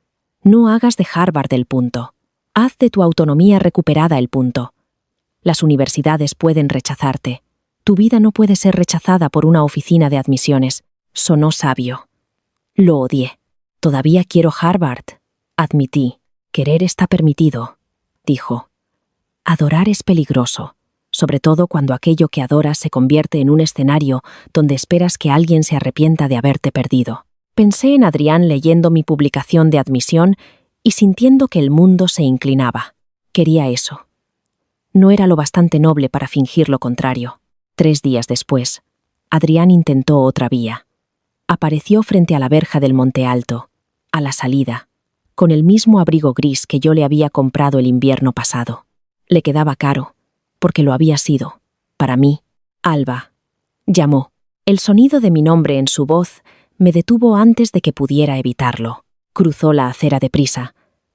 No hagas de Harvard el punto. Haz de tu autonomía recuperada el punto. Las universidades pueden rechazarte. Tu vida no puede ser rechazada por una oficina de admisiones. Sonó sabio. Lo odié. Todavía quiero Harvard. Admití. Querer está permitido, dijo. Adorar es peligroso, sobre todo cuando aquello que adoras se convierte en un escenario donde esperas que alguien se arrepienta de haberte perdido. Pensé en Adrián leyendo mi publicación de admisión y sintiendo que el mundo se inclinaba. Quería eso. No era lo bastante noble para fingir lo contrario. 3 días después, Adrián intentó otra vía. Apareció frente a la verja del Monte Alto, a la salida, con el mismo abrigo gris que yo le había comprado el invierno pasado. Le quedaba caro, porque lo había sido. Para mí, Alba. Llamó. El sonido de mi nombre en su voz me detuvo antes de que pudiera evitarlo. Cruzó la acera deprisa,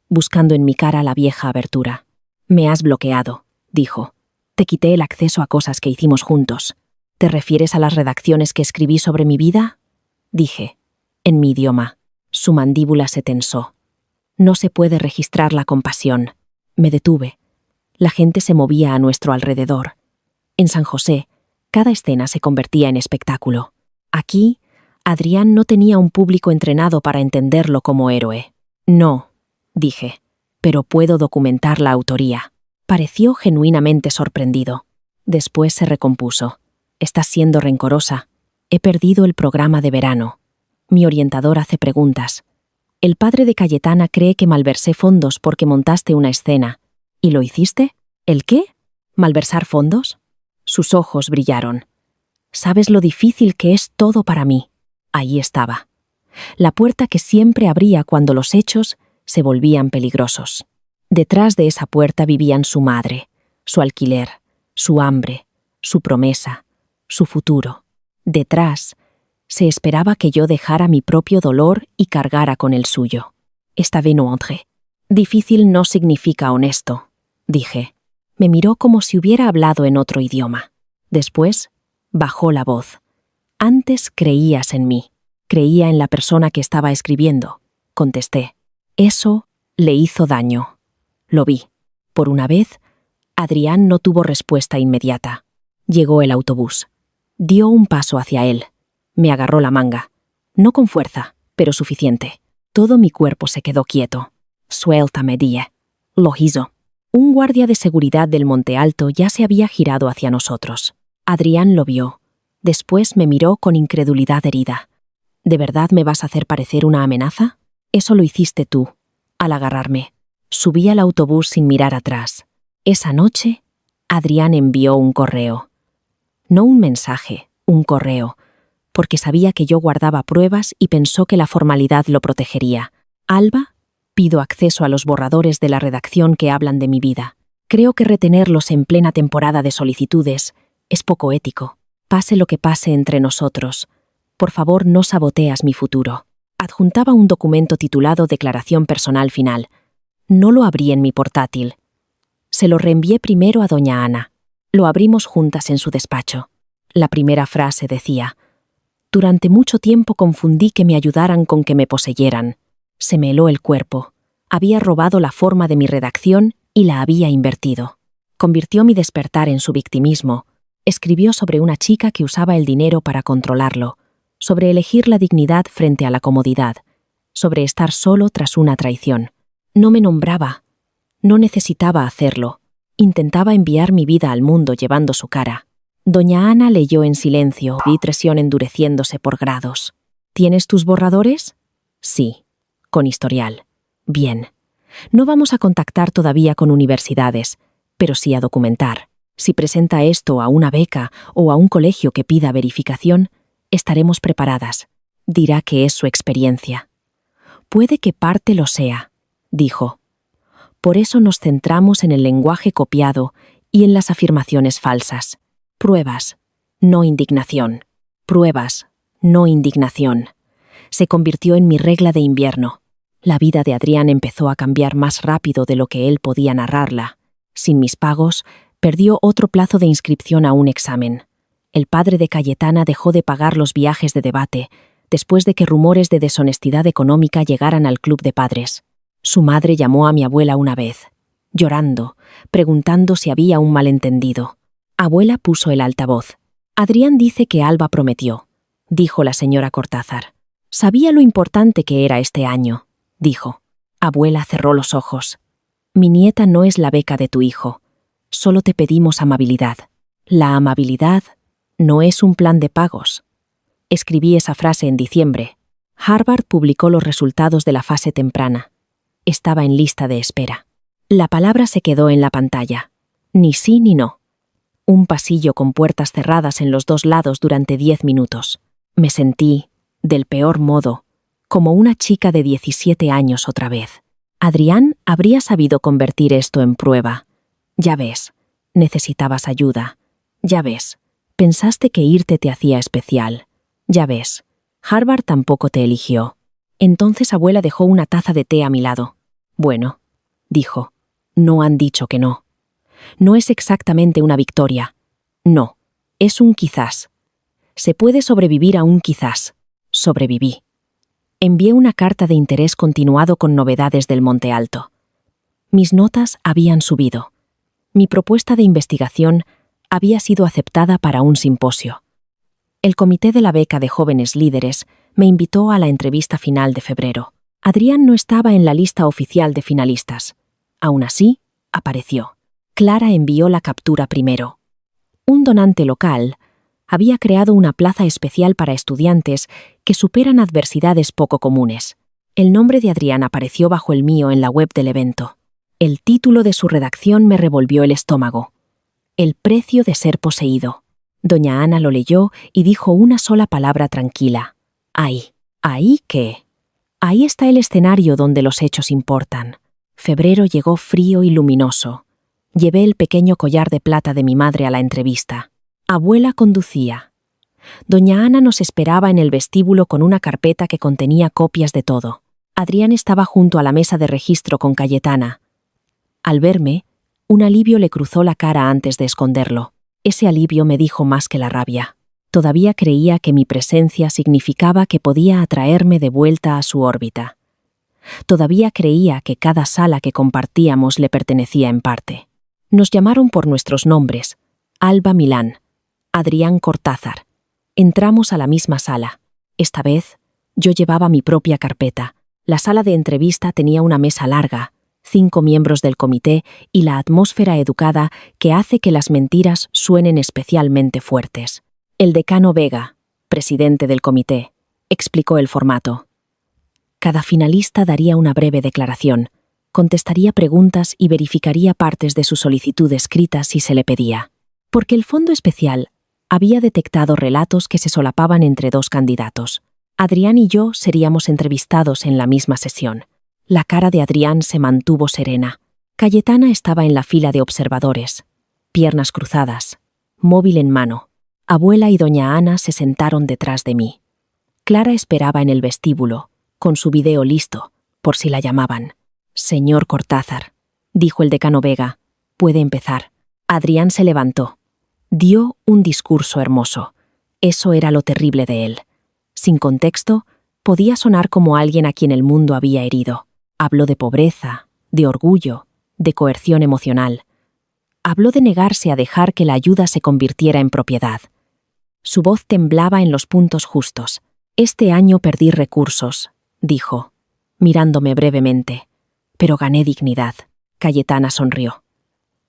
buscando en mi cara la vieja abertura. «Me has bloqueado», dijo. «Te quité el acceso a cosas que hicimos juntos. ¿Te refieres a las redacciones que escribí sobre mi vida?», dije, en mi idioma. Su mandíbula se tensó. No se puede registrar la compasión. Me detuve. La gente se movía a nuestro alrededor. En San José, cada escena se convertía en espectáculo. Aquí, Adrián no tenía un público entrenado para entenderlo como héroe. «No», dije, «pero puedo documentar la autoría». Pareció genuinamente sorprendido. Después se recompuso. «Estás siendo rencorosa. He perdido el programa de verano. Mi orientador hace preguntas. El padre de Cayetana cree que malversé fondos porque montaste una escena. ¿Y lo hiciste? ¿El qué? ¿Malversar fondos?». Sus ojos brillaron. «¿Sabes lo difícil que es todo para mí?». Ahí estaba. La puerta que siempre abría cuando los hechos se volvían peligrosos. Detrás de esa puerta vivían su madre, su alquiler, su hambre, su promesa, su futuro. Detrás se esperaba que yo dejara mi propio dolor y cargara con el suyo. Estaba no entré. «Difícil no significa honesto», dije. Me miró como si hubiera hablado en otro idioma. Después bajó la voz. «Antes creías en mí. Creía en la persona que estaba escribiendo», contesté. Eso le hizo daño. Lo vi. Por una vez, Adrián no tuvo respuesta inmediata. Llegó el autobús. Dio un paso hacia él. Me agarró la manga. No con fuerza, pero suficiente. Todo mi cuerpo se quedó quieto. «Suéltame», dije. Lo hizo. Un guardia de seguridad del Monte Alto ya se había girado hacia nosotros. Adrián lo vio. Después me miró con incredulidad herida. «¿De verdad me vas a hacer parecer una amenaza? Eso lo hiciste tú». Al agarrarme, subí al autobús sin mirar atrás. Esa noche, Adrián envió un correo. No un mensaje, un correo, porque sabía que yo guardaba pruebas y pensó que la formalidad lo protegería. «Alba, pido acceso a los borradores de la redacción que hablan de mi vida. Creo que retenerlos en plena temporada de solicitudes es poco ético. Pase lo que pase entre nosotros. Por favor, no saboteas mi futuro». Adjuntaba un documento titulado Declaración Personal Final. No lo abrí en mi portátil. Se lo reenvié primero a doña Ana. Lo abrimos juntas en su despacho. La primera frase decía: «Durante mucho tiempo confundí que me ayudaran con que me poseyeran. Se me heló el cuerpo. Había robado la forma de mi redacción y la había invertido». Convirtió mi despertar en su victimismo. Escribió sobre una chica que usaba el dinero para controlarlo, sobre elegir la dignidad frente a la comodidad, sobre estar solo tras una traición. No me nombraba. No necesitaba hacerlo. Intentaba enviar mi vida al mundo llevando su cara. Doña Ana leyó en silencio, vi presión endureciéndose por grados. «¿Tienes tus borradores?». «Sí». «Con historial». «Bien. No vamos a contactar todavía con universidades, pero sí a documentar. Si presenta esto a una beca o a un colegio que pida verificación, estaremos preparadas. Dirá que es su experiencia». «Puede que parte lo sea», dijo. «Por eso nos centramos en el lenguaje copiado y en las afirmaciones falsas. Pruebas, no indignación. Pruebas, no indignación». Se convirtió en mi regla de invierno. La vida de Adrián empezó a cambiar más rápido de lo que él podía narrarla. Sin mis pagos, perdió otro plazo de inscripción a un examen. El padre de Cayetana dejó de pagar los viajes de debate, después de que rumores de deshonestidad económica llegaran al club de padres. Su madre llamó a mi abuela una vez, llorando, preguntando si había un malentendido. Abuela puso el altavoz. Adrián dice que Alba prometió, dijo la señora Cortázar. Sabía lo importante que era este año, dijo. Abuela cerró los ojos. Mi nieta no es la beca de tu hijo. Solo te pedimos amabilidad. La amabilidad no es un plan de pagos. Escribí esa frase en diciembre. Harvard publicó los resultados de la fase temprana. Estaba en lista de espera. La palabra se quedó en la pantalla. Ni sí ni no. Un pasillo con puertas cerradas en los dos lados durante 10 minutos. Me sentí, del peor modo, como una chica de 17 años otra vez. Adrián habría sabido convertir esto en prueba. Ya ves, necesitabas ayuda. Ya ves, pensaste que irte te hacía especial. Ya ves, Harvard tampoco te eligió. Entonces abuela dejó una taza de té a mi lado. Bueno, dijo, no han dicho que no. No es exactamente una victoria. No, es un quizás. Se puede sobrevivir a un quizás. Sobreviví. Envié una carta de interés continuado con novedades del Monte Alto. Mis notas habían subido. Mi propuesta de investigación había sido aceptada para un simposio. El comité de la beca de jóvenes líderes me invitó a la entrevista final de febrero. Adrián no estaba en la lista oficial de finalistas. Aún así, apareció. Clara envió la captura primero. Un donante local había creado una plaza especial para estudiantes que superan adversidades poco comunes. El nombre de Adrián apareció bajo el mío en la web del evento. El título de su redacción me revolvió el estómago. El precio de ser poseído. Doña Ana lo leyó y dijo una sola palabra tranquila. Ahí. ¿Ahí qué? Ahí está el escenario donde los hechos importan. Febrero llegó frío y luminoso. Llevé el pequeño collar de plata de mi madre a la entrevista. Abuela conducía. Doña Ana nos esperaba en el vestíbulo con una carpeta que contenía copias de todo. Adrián estaba junto a la mesa de registro con Cayetana. Al verme, un alivio le cruzó la cara antes de esconderlo. Ese alivio me dijo más que la rabia. Todavía creía que mi presencia significaba que podía atraerme de vuelta a su órbita. Todavía creía que cada sala que compartíamos le pertenecía en parte. Nos llamaron por nuestros nombres. Alba Milán. Adrián Cortázar. Entramos a la misma sala. Esta vez, yo llevaba mi propia carpeta. La sala de entrevista tenía una mesa larga, 5 miembros del comité y la atmósfera educada que hace que las mentiras suenen especialmente fuertes. El decano Vega, presidente del comité, explicó el formato. Cada finalista daría una breve declaración, contestaría preguntas y verificaría partes de su solicitud escrita si se le pedía. Porque el fondo especial había detectado relatos que se solapaban entre 2 candidatos. Adrián y yo seríamos entrevistados en la misma sesión. La cara de Adrián se mantuvo serena. Cayetana estaba en la fila de observadores, piernas cruzadas, móvil en mano. Abuela y doña Ana se sentaron detrás de mí. Clara esperaba en el vestíbulo, con su video listo, por si la llamaban. Señor Cortázar, dijo el decano Vega, puede empezar. Adrián se levantó. Dio un discurso hermoso. Eso era lo terrible de él. Sin contexto, podía sonar como alguien a quien el mundo había herido. Habló de pobreza, de orgullo, de coerción emocional. Habló de negarse a dejar que la ayuda se convirtiera en propiedad. Su voz temblaba en los puntos justos. Este año perdí recursos, dijo, mirándome brevemente, pero gané dignidad. Cayetana sonrió.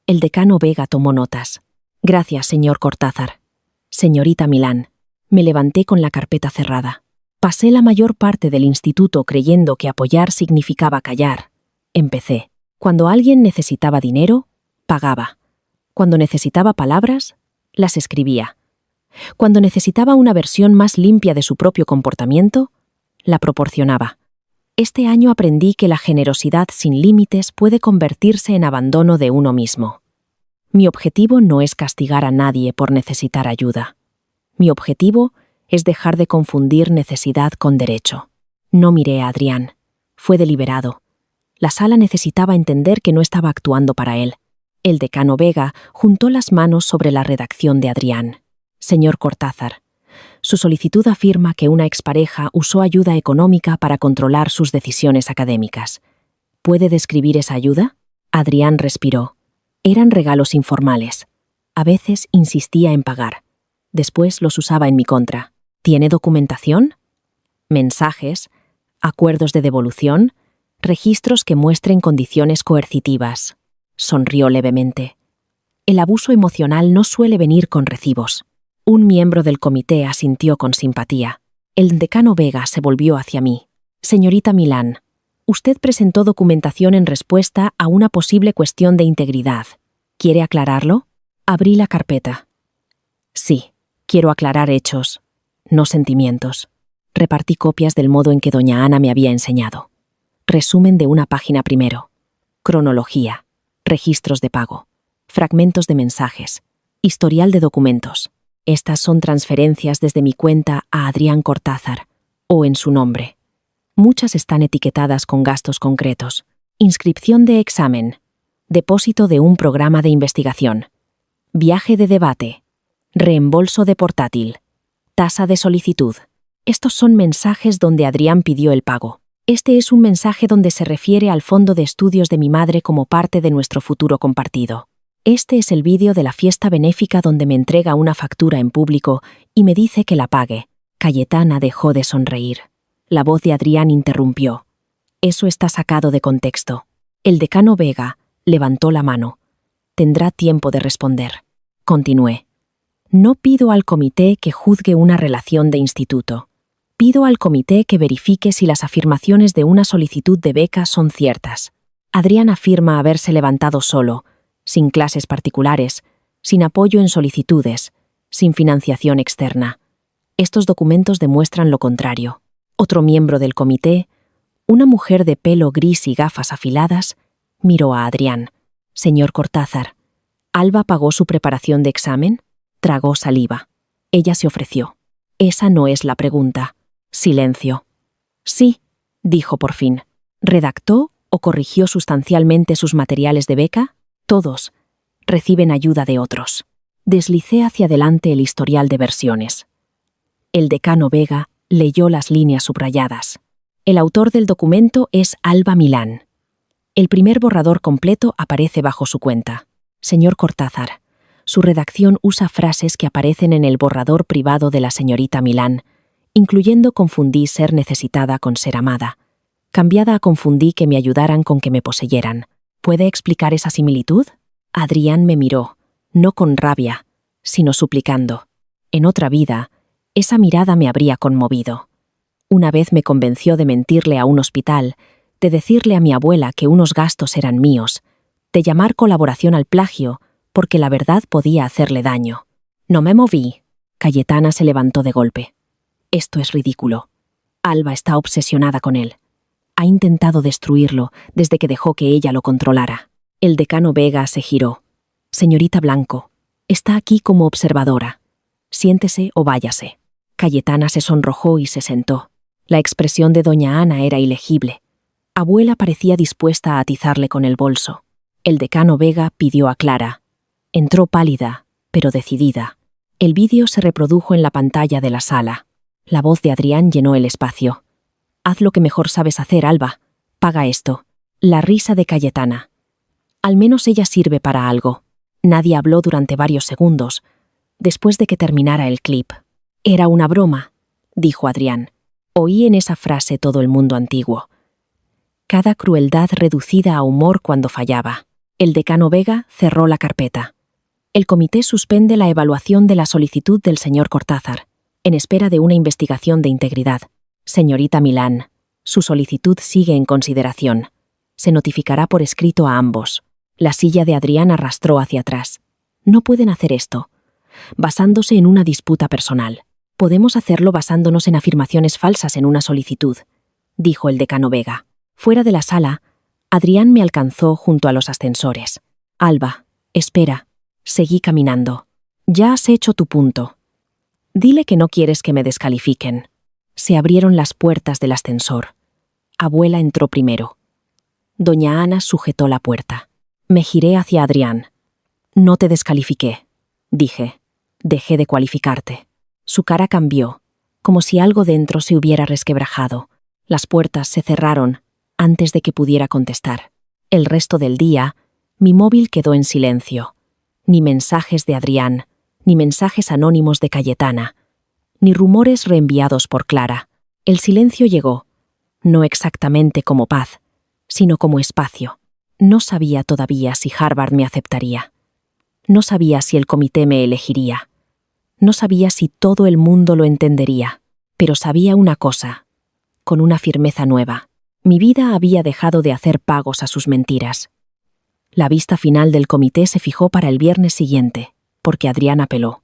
El decano Vega tomó notas. Gracias, señor Cortázar. Señorita Milán. Me levanté con la carpeta cerrada. Pasé la mayor parte del instituto creyendo que apoyar significaba callar. Empecé. Cuando alguien necesitaba dinero, pagaba. Cuando necesitaba palabras, las escribía. Cuando necesitaba una versión más limpia de su propio comportamiento, la proporcionaba. Este año aprendí que la generosidad sin límites puede convertirse en abandono de uno mismo. Mi objetivo no es castigar a nadie por necesitar ayuda. Mi objetivo es dejar de confundir necesidad con derecho. No miré a Adrián. Fue deliberado. La sala necesitaba entender que no estaba actuando para él. El decano Vega juntó las manos sobre la redacción de Adrián. Señor Cortázar, su solicitud afirma que una expareja usó ayuda económica para controlar sus decisiones académicas. ¿Puede describir esa ayuda? Adrián respiró. Eran regalos informales. A veces insistía en pagar. Después los usaba en mi contra. ¿Tiene documentación? Mensajes, acuerdos de devolución, registros que muestren condiciones coercitivas. Sonrió levemente. El abuso emocional no suele venir con recibos. Un miembro del comité asintió con simpatía. El decano Vega se volvió hacia mí. Señorita Milán, usted presentó documentación en respuesta a una posible cuestión de integridad. ¿Quiere aclararlo? Abrí la carpeta. Sí, quiero aclarar hechos, no sentimientos. Repartí copias del modo en que doña Ana me había enseñado. Resumen de una página primero. Cronología. Registros de pago. Fragmentos de mensajes. Historial de documentos. Estas son transferencias desde mi cuenta a Adrián Cortázar, o en su nombre. Muchas están etiquetadas con gastos concretos. Inscripción de examen. Depósito de un programa de investigación. Viaje de debate. Reembolso de portátil. Tasa de solicitud. Estos son mensajes donde Adrián pidió el pago. Este es un mensaje donde se refiere al fondo de estudios de mi madre como parte de nuestro futuro compartido. Este es el vídeo de la fiesta benéfica donde me entrega una factura en público y me dice que la pague. Cayetana dejó de sonreír. La voz de Adrián interrumpió. Eso está sacado de contexto. El decano Vega levantó la mano. Tendrá tiempo de responder. Continué. No pido al comité que juzgue una relación de instituto. Pido al comité que verifique si las afirmaciones de una solicitud de beca son ciertas. Adrián afirma haberse levantado solo, sin clases particulares, sin apoyo en solicitudes, sin financiación externa. Estos documentos demuestran lo contrario. Otro miembro del comité, una mujer de pelo gris y gafas afiladas, miró a Adrián. Señor Cortázar, ¿Alba pagó su preparación de examen? Tragó saliva. Ella se ofreció. Esa no es la pregunta. Silencio. Sí, dijo por fin. ¿Redactó o corrigió sustancialmente sus materiales de beca? Todos. Reciben ayuda de otros. Deslicé hacia adelante el historial de versiones. El decano Vega leyó las líneas subrayadas. El autor del documento es Alba Milán. El primer borrador completo aparece bajo su cuenta. Señor Cortázar, su redacción usa frases que aparecen en el borrador privado de la señorita Milán, incluyendo confundí ser necesitada con ser amada. Cambiada a confundí que me ayudaran con que me poseyeran. ¿Puede explicar esa similitud? Adrián me miró, no con rabia, sino suplicando. En otra vida, esa mirada me habría conmovido. Una vez me convenció de mentirle a un hospital, de decirle a mi abuela que unos gastos eran míos, de llamar colaboración al plagio, porque la verdad podía hacerle daño. No me moví. Cayetana se levantó de golpe. Esto es ridículo. Alba está obsesionada con él. Ha intentado destruirlo desde que dejó que ella lo controlara. El decano Vega se giró. Señorita Blanco, está aquí como observadora. Siéntese o váyase. Cayetana se sonrojó y se sentó. La expresión de doña Ana era ilegible. Abuela parecía dispuesta a atizarle con el bolso. El decano Vega pidió a Clara. Entró pálida, pero decidida. El vídeo se reprodujo en la pantalla de la sala. La voz de Adrián llenó el espacio. Haz lo que mejor sabes hacer, Alba. Paga esto. La risa de Cayetana. Al menos ella sirve para algo. Nadie habló durante varios segundos, después de que terminara el clip. Era una broma, dijo Adrián. Oí en esa frase todo el mundo antiguo. Cada crueldad reducida a humor cuando fallaba. El decano Vega cerró la carpeta. El comité suspende la evaluación de la solicitud del señor Cortázar, en espera de una investigación de integridad. Señorita Milán, su solicitud sigue en consideración. Se notificará por escrito a ambos. La silla de Adrián arrastró hacia atrás. No pueden hacer esto, basándose en una disputa personal. Podemos hacerlo basándonos en afirmaciones falsas en una solicitud, dijo el decano Vega. Fuera de la sala, Adrián me alcanzó junto a los ascensores. Alba, espera. Seguí caminando. Ya has hecho tu punto. Dile que no quieres que me descalifiquen. Se abrieron las puertas del ascensor. Abuela entró primero. Doña Ana sujetó la puerta. Me giré hacia Adrián. No te descalifiqué, dije. Dejé de cualificarte. Su cara cambió, como si algo dentro se hubiera resquebrajado. Las puertas se cerraron. antes de que pudiera contestar. El resto del día, mi móvil quedó en silencio. Ni mensajes de Adrián, ni mensajes anónimos de Cayetana, ni rumores reenviados por Clara. El silencio llegó, no exactamente como paz, sino como espacio. No sabía todavía si Harvard me aceptaría. No sabía si el comité me elegiría. No sabía si todo el mundo lo entendería. Pero sabía una cosa, con una firmeza nueva. Mi vida había dejado de hacer pagos a sus mentiras. La vista final del comité se fijó para el viernes siguiente, porque Adrián apeló.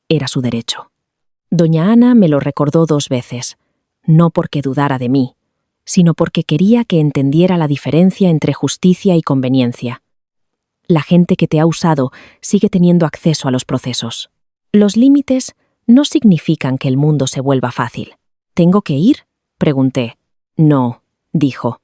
Era su derecho. Doña Ana me lo recordó 2 veces, no porque dudara de mí, sino porque quería que entendiera la diferencia entre justicia y conveniencia. La gente que te ha usado sigue teniendo acceso a los procesos. Los límites no significan que el mundo se vuelva fácil. ¿Tengo que ir?, pregunté. No, dijo.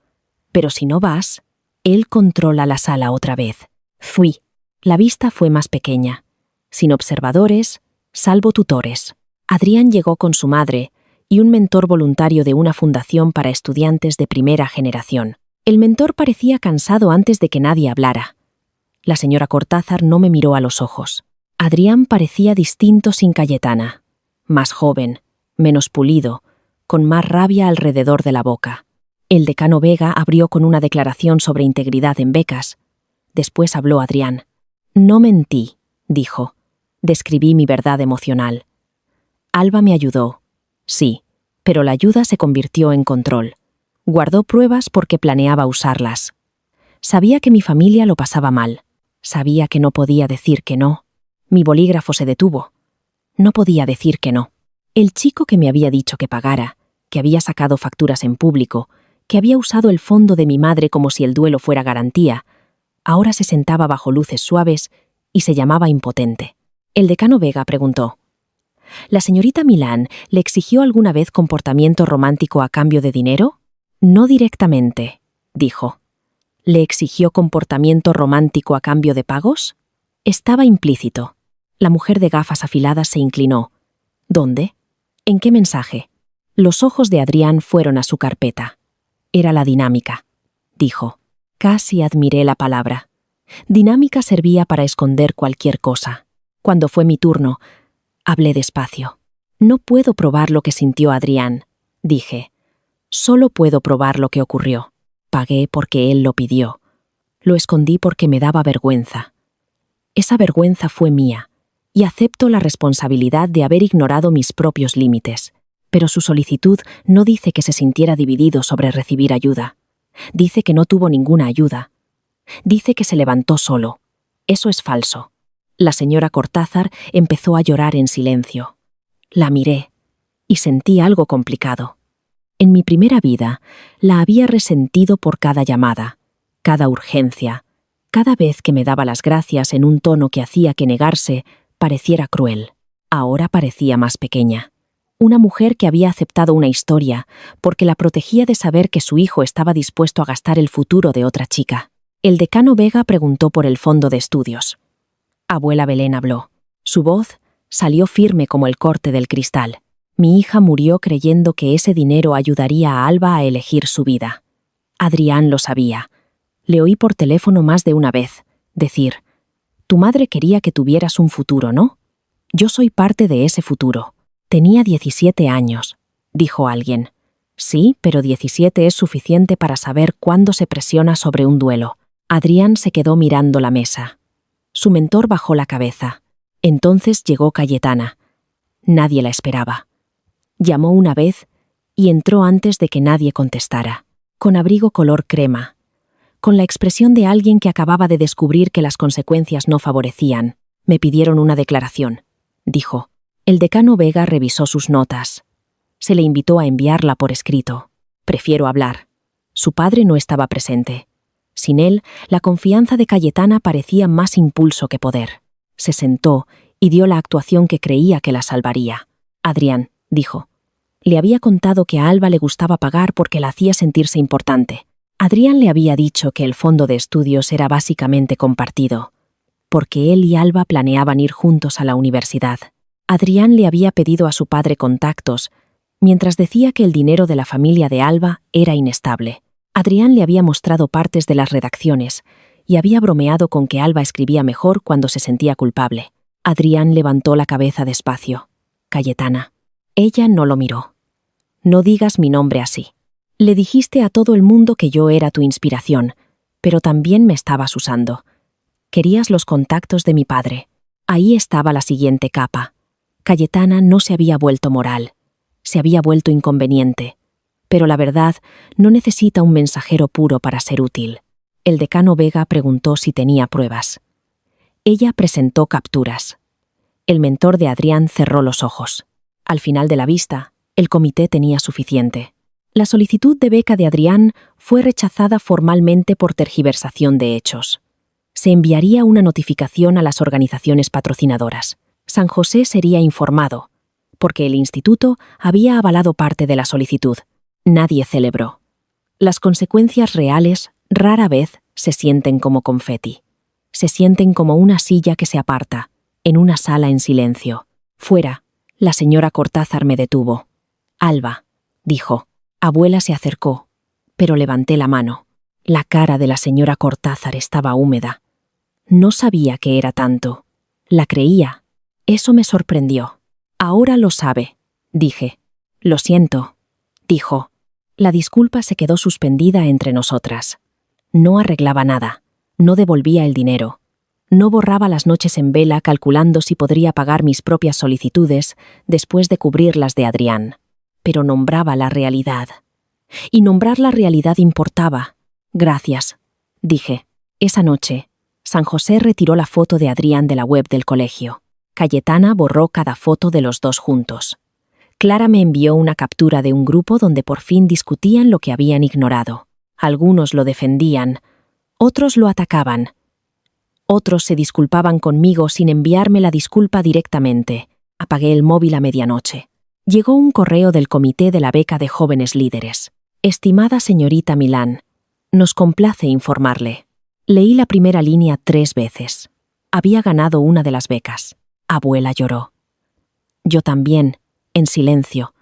Pero si no vas, él controla la sala otra vez. Fui. La vista fue más pequeña. Sin observadores, salvo tutores. Adrián llegó con su madre y un mentor voluntario de una fundación para estudiantes de primera generación. El mentor parecía cansado antes de que nadie hablara. La señora Cortázar no me miró a los ojos. Adrián parecía distinto sin Cayetana. Más joven, menos pulido, con más rabia alrededor de la boca. El decano Vega abrió con una declaración sobre integridad en becas. Después habló Adrián. No mentí, dijo. Describí mi verdad emocional. Alba me ayudó. Sí, pero la ayuda se convirtió en control. Guardó pruebas porque planeaba usarlas. Sabía que mi familia lo pasaba mal. Sabía que no podía decir que no. Mi bolígrafo se detuvo. No podía decir que no. El chico que me había dicho que pagara, que había sacado facturas en público, que había usado el fondo de mi madre como si el duelo fuera garantía, ahora se sentaba bajo luces suaves y se llamaba impotente. El decano Vega preguntó: ¿La señorita Milán le exigió alguna vez comportamiento romántico a cambio de dinero? No directamente, dijo. ¿Le exigió comportamiento romántico a cambio de pagos? Estaba implícito. La mujer de gafas afiladas se inclinó. ¿Dónde? ¿En qué mensaje? Los ojos de Adrián fueron a su carpeta. Era la dinámica, dijo. Casi admiré la palabra. Dinámica servía para esconder cualquier cosa. Cuando fue mi turno, hablé despacio. No puedo probar lo que sintió Adrián, dije. Solo puedo probar lo que ocurrió. Pagué porque él lo pidió. Lo escondí porque me daba vergüenza. Esa vergüenza fue mía, y acepto la responsabilidad de haber ignorado mis propios límites. Pero su solicitud no dice que se sintiera dividido sobre recibir ayuda. Dice que no tuvo ninguna ayuda. Dice que se levantó solo. Eso es falso. La señora Cortázar empezó a llorar en silencio. La miré y sentí algo complicado. En mi primera vida, la había resentido por cada llamada, cada urgencia, cada vez que me daba las gracias en un tono que hacía que negarse pareciera cruel. Ahora parecía más pequeña. Una mujer que había aceptado una historia porque la protegía de saber que su hijo estaba dispuesto a gastar el futuro de otra chica. El decano Vega preguntó por el fondo de estudios. Abuela Belén habló. Su voz salió firme como el corte del cristal. Mi hija murió creyendo que ese dinero ayudaría a Alba a elegir su vida. Adrián lo sabía. Le oí por teléfono más de una vez decir: «Tu madre quería que tuvieras un futuro, ¿no? Yo soy parte de ese futuro». Tenía 17 años, dijo alguien. Sí, pero 17 es suficiente para saber cuándo se presiona sobre un duelo. Adrián se quedó mirando la mesa. Su mentor bajó la cabeza. Entonces llegó Cayetana. Nadie la esperaba. Llamó una vez y entró antes de que nadie contestara, con abrigo color crema, con la expresión de alguien que acababa de descubrir que las consecuencias no favorecían. Me pidieron una declaración, dijo. El decano Vega revisó sus notas. Se le invitó a enviarla por escrito. Prefiero hablar. Su padre no estaba presente. Sin él, la confianza de Cayetana parecía más impulso que poder. Se sentó y dio la actuación que creía que la salvaría. Adrián, dijo. Le había contado que a Alba le gustaba pagar porque la hacía sentirse importante. Adrián le había dicho que el fondo de estudios era básicamente compartido, porque él y Alba planeaban ir juntos a la universidad. Adrián le había pedido a su padre contactos, mientras decía que el dinero de la familia de Alba era inestable. Adrián le había mostrado partes de las redacciones y había bromeado con que Alba escribía mejor cuando se sentía culpable. Adrián levantó la cabeza despacio. Cayetana. Ella no lo miró. No digas mi nombre así. Le dijiste a todo el mundo que yo era tu inspiración, pero también me estabas usando. Querías los contactos de mi padre. Ahí estaba la siguiente capa. Cayetana no se había vuelto moral. Se había vuelto inconveniente. Pero la verdad no necesita un mensajero puro para ser útil. El decano Vega preguntó si tenía pruebas. Ella presentó capturas. El mentor de Adrián cerró los ojos. Al final de la vista, el comité tenía suficiente. La solicitud de beca de Adrián fue rechazada formalmente por tergiversación de hechos. Se enviaría una notificación a las organizaciones patrocinadoras. San José sería informado, porque el instituto había avalado parte de la solicitud. Nadie celebró. Las consecuencias reales rara vez se sienten como confeti. Se sienten como una silla que se aparta, en una sala en silencio. Fuera, la señora Cortázar me detuvo. Alba, dijo. Abuela se acercó, pero levanté la mano. La cara de la señora Cortázar estaba húmeda. No sabía que era tanto. La creía. Eso me sorprendió. Ahora lo sabe, dije. Lo siento, dijo. La disculpa se quedó suspendida entre nosotras. No arreglaba nada. No devolvía el dinero. No borraba las noches en vela calculando si podría pagar mis propias solicitudes después de cubrir las de Adrián. Pero nombraba la realidad. Y nombrar la realidad importaba. Gracias, dije. Esa noche, San José retiró la foto de Adrián de la web del colegio. Cayetana borró cada foto de los dos juntos. Clara me envió una captura de un grupo donde por fin discutían lo que habían ignorado. Algunos lo defendían, otros lo atacaban. Otros se disculpaban conmigo sin enviarme la disculpa directamente. Apagué el móvil a medianoche. Llegó un correo del Comité de la Beca de Jóvenes Líderes. Estimada señorita Milán, nos complace informarle. Leí la primera línea 3 veces. Había ganado una de las becas. Abuela lloró. Yo también, en silencio,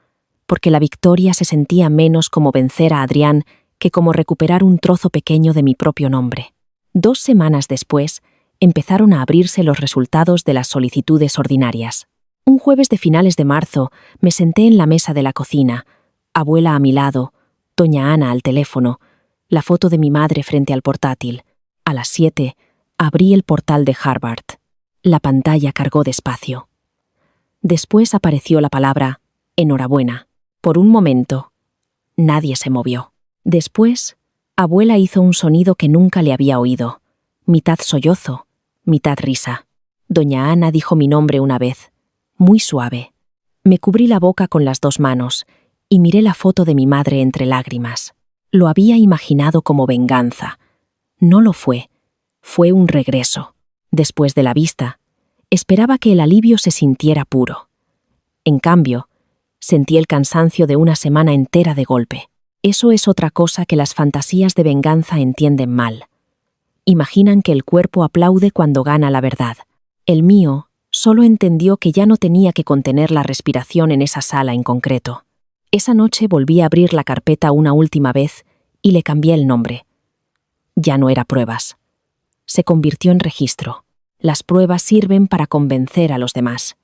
porque la victoria se sentía menos como vencer a Adrián que como recuperar un trozo pequeño de mi propio nombre. 2 semanas después, empezaron a abrirse los resultados de las solicitudes ordinarias. Un jueves de finales de marzo me senté en la mesa de la cocina, abuela a mi lado, doña Ana al teléfono, la foto de mi madre frente al portátil. A las 7 abrí el portal de Harvard. La pantalla cargó despacio. Después apareció la palabra enhorabuena. Por un momento, nadie se movió. Después, abuela hizo un sonido que nunca le había oído. Mitad sollozo, mitad risa. Doña Ana dijo mi nombre una vez, muy suave. Me cubrí la boca con las 2 manos y miré la foto de mi madre entre lágrimas. Lo había imaginado como venganza. No lo fue. Fue un regreso. Después de la vista, esperaba que el alivio se sintiera puro. En cambio, sentí el cansancio de una semana entera de golpe. Eso es otra cosa que las fantasías de venganza entienden mal. Imaginan que el cuerpo aplaude cuando gana la verdad. El mío solo entendió que ya no tenía que contener la respiración en esa sala en concreto. Esa noche volví a abrir la carpeta una última vez y le cambié el nombre. Ya no era pruebas. Se convirtió en registro. Las pruebas sirven para convencer a los demás.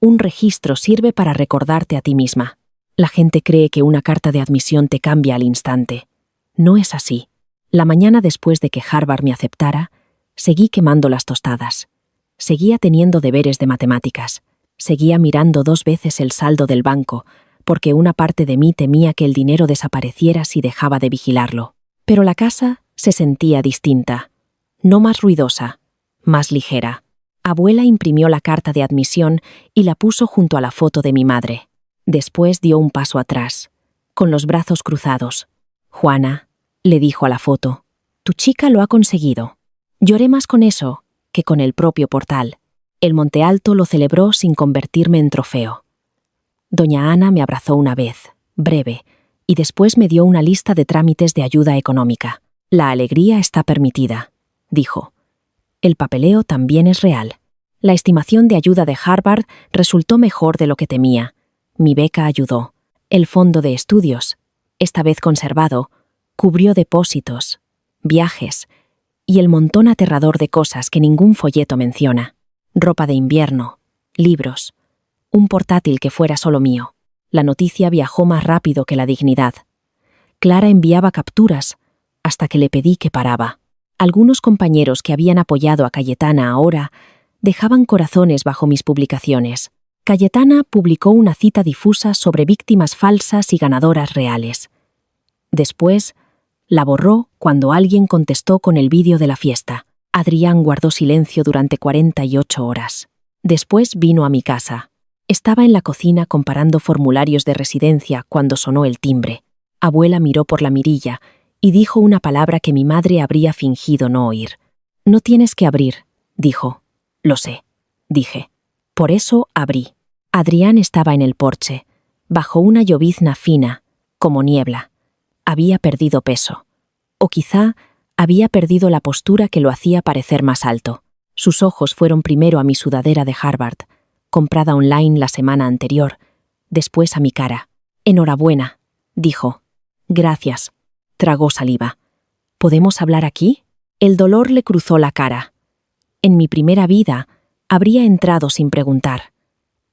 Un registro sirve para recordarte a ti misma. La gente cree que una carta de admisión te cambia al instante. No es así. La mañana después de que Harvard me aceptara, seguí quemando las tostadas. Seguía teniendo deberes de matemáticas. Seguía mirando 2 veces el saldo del banco, porque una parte de mí temía que el dinero desapareciera si dejaba de vigilarlo. Pero la casa se sentía distinta. No más ruidosa, más ligera. Abuela imprimió la carta de admisión y la puso junto a la foto de mi madre. Después dio un paso atrás, con los brazos cruzados. Juana, le dijo a la foto, tu chica lo ha conseguido. Lloré más con eso que con el propio portal. El Monte Alto lo celebró sin convertirme en trofeo. Doña Ana me abrazó una vez, breve, y después me dio una lista de trámites de ayuda económica. La alegría está permitida, dijo. El papeleo también es real. La estimación de ayuda de Harvard resultó mejor de lo que temía. Mi beca ayudó. El fondo de estudios, esta vez conservado, Cubrió depósitos, viajes y el montón aterrador de cosas que ningún folleto menciona. Ropa de invierno, libros, un portátil que fuera solo mío. La noticia viajó más rápido que la dignidad. Clara enviaba capturas hasta que le pedí que paraba. Algunos compañeros que habían apoyado a Cayetana ahora dejaban corazones bajo mis publicaciones. Cayetana publicó una cita difusa sobre víctimas falsas y ganadoras reales. Después, la borró cuando alguien contestó con el vídeo de la fiesta. Adrián guardó silencio durante 48 horas. Después vino a mi casa. Estaba en la cocina comparando formularios de residencia cuando sonó el timbre. Abuela miró por la mirilla y dijo una palabra que mi madre habría fingido no oír. «No tienes que abrir», dijo. «Lo sé», dije. Por eso abrí. Adrián estaba en el porche, bajo una llovizna fina, como niebla. Había perdido peso. O quizá había perdido la postura que lo hacía parecer más alto. Sus ojos fueron primero a mi sudadera de Harvard, comprada online la semana anterior, después a mi cara. «Enhorabuena», dijo. «Gracias», tragó saliva. «¿Podemos hablar aquí?» El dolor le cruzó la cara. En mi primera vida, habría entrado sin preguntar.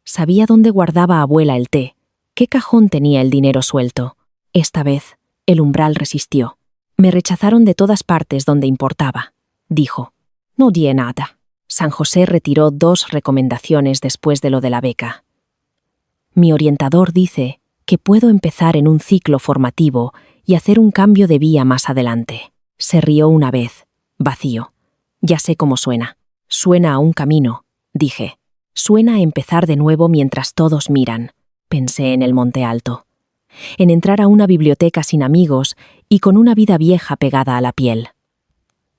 Sabía dónde guardaba abuela el té, qué cajón tenía el dinero suelto. Esta vez, el umbral resistió. «Me rechazaron de todas partes donde importaba», dijo. «No di nada». San José retiró 2 recomendaciones después de lo de la beca. «Mi orientador dice que puedo empezar en un ciclo formativo y hacer un cambio de vía más adelante». Se rió una vez, vacío. «Ya sé cómo suena. Suena a un camino», dije. «Suena a empezar de nuevo mientras todos miran», pensé en el Monte Alto. En entrar a una biblioteca sin amigos y con una vida vieja pegada a la piel.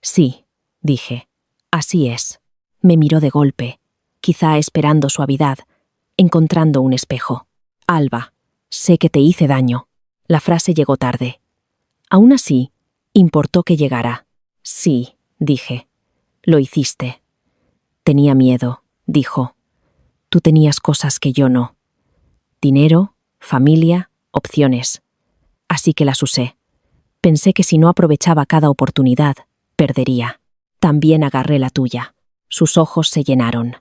«Sí», dije, «así es». Me miró de golpe, quizá esperando suavidad, encontrando un espejo. «Alba, sé que te hice daño». La frase llegó tarde. Aún así, importó que llegara. «Sí», dije, «lo hiciste». «Tenía miedo», dijo. «Tú tenías cosas que yo no. Dinero, familia, opciones. Así que las usé. Pensé que si no aprovechaba cada oportunidad, perdería. También agarré la tuya». Sus ojos se llenaron.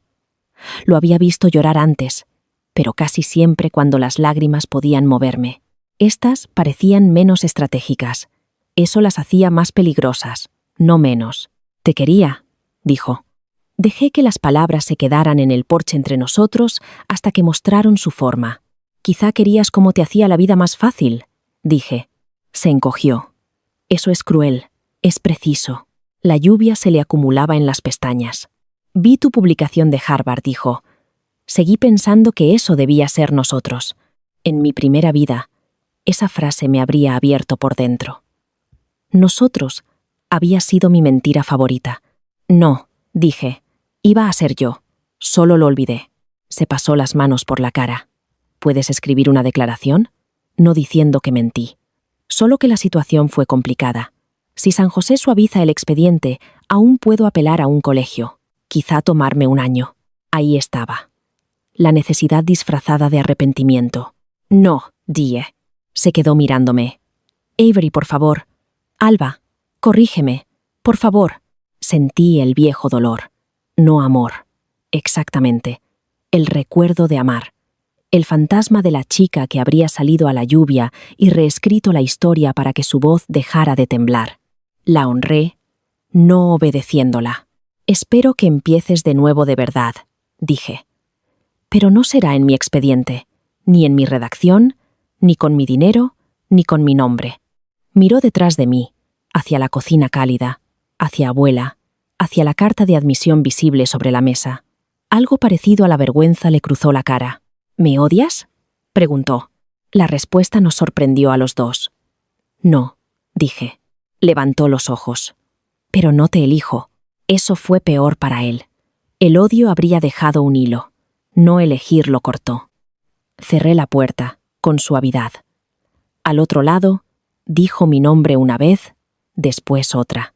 Lo había visto llorar antes, pero casi siempre cuando las lágrimas podían moverme. Estas parecían menos estratégicas. Eso las hacía más peligrosas, no menos. «Te quería», dijo. Dejé que las palabras se quedaran en el porche entre nosotros hasta que mostraron su forma. «Quizá querías como te hacía la vida más fácil», dije. Se encogió. «Eso es cruel, es preciso». La lluvia se le acumulaba en las pestañas. «Vi tu publicación de Harvard», dijo. Seguí pensando que eso debía ser nosotros. En mi primera vida, esa frase me habría abierto por dentro. «Nosotros» había sido mi mentira favorita. «No», dije, «iba a ser yo». Solo lo olvidé. Se pasó las manos por la cara. «¿Puedes escribir una declaración?» No diciendo que mentí. Solo que la situación fue complicada. Si San José suaviza el expediente, aún puedo apelar a un colegio. Quizá tomarme un año. Ahí estaba. La necesidad disfrazada de arrepentimiento. «No», dije. Se quedó mirándome. «Avery, por favor». «Alba, corrígeme. Por favor». Sentí el viejo dolor. No amor. Exactamente. El recuerdo de amar. El fantasma de la chica que habría salido a la lluvia y reescrito la historia para que su voz dejara de temblar. La honré, no obedeciéndola. «Espero que empieces de nuevo de verdad», dije. «Pero no será en mi expediente, ni en mi redacción, ni con mi dinero, ni con mi nombre». Miró detrás de mí, hacia la cocina cálida, hacia abuela, hacia la carta de admisión visible sobre la mesa. Algo parecido a la vergüenza le cruzó la cara. «¿Me odias?», preguntó. La respuesta nos sorprendió a los dos. «No», dije. Levantó los ojos. «Pero no te elijo». Eso fue peor para él. El odio habría dejado un hilo. No elegir lo cortó. Cerré la puerta, con suavidad. Al otro lado, dijo mi nombre una vez, después otra.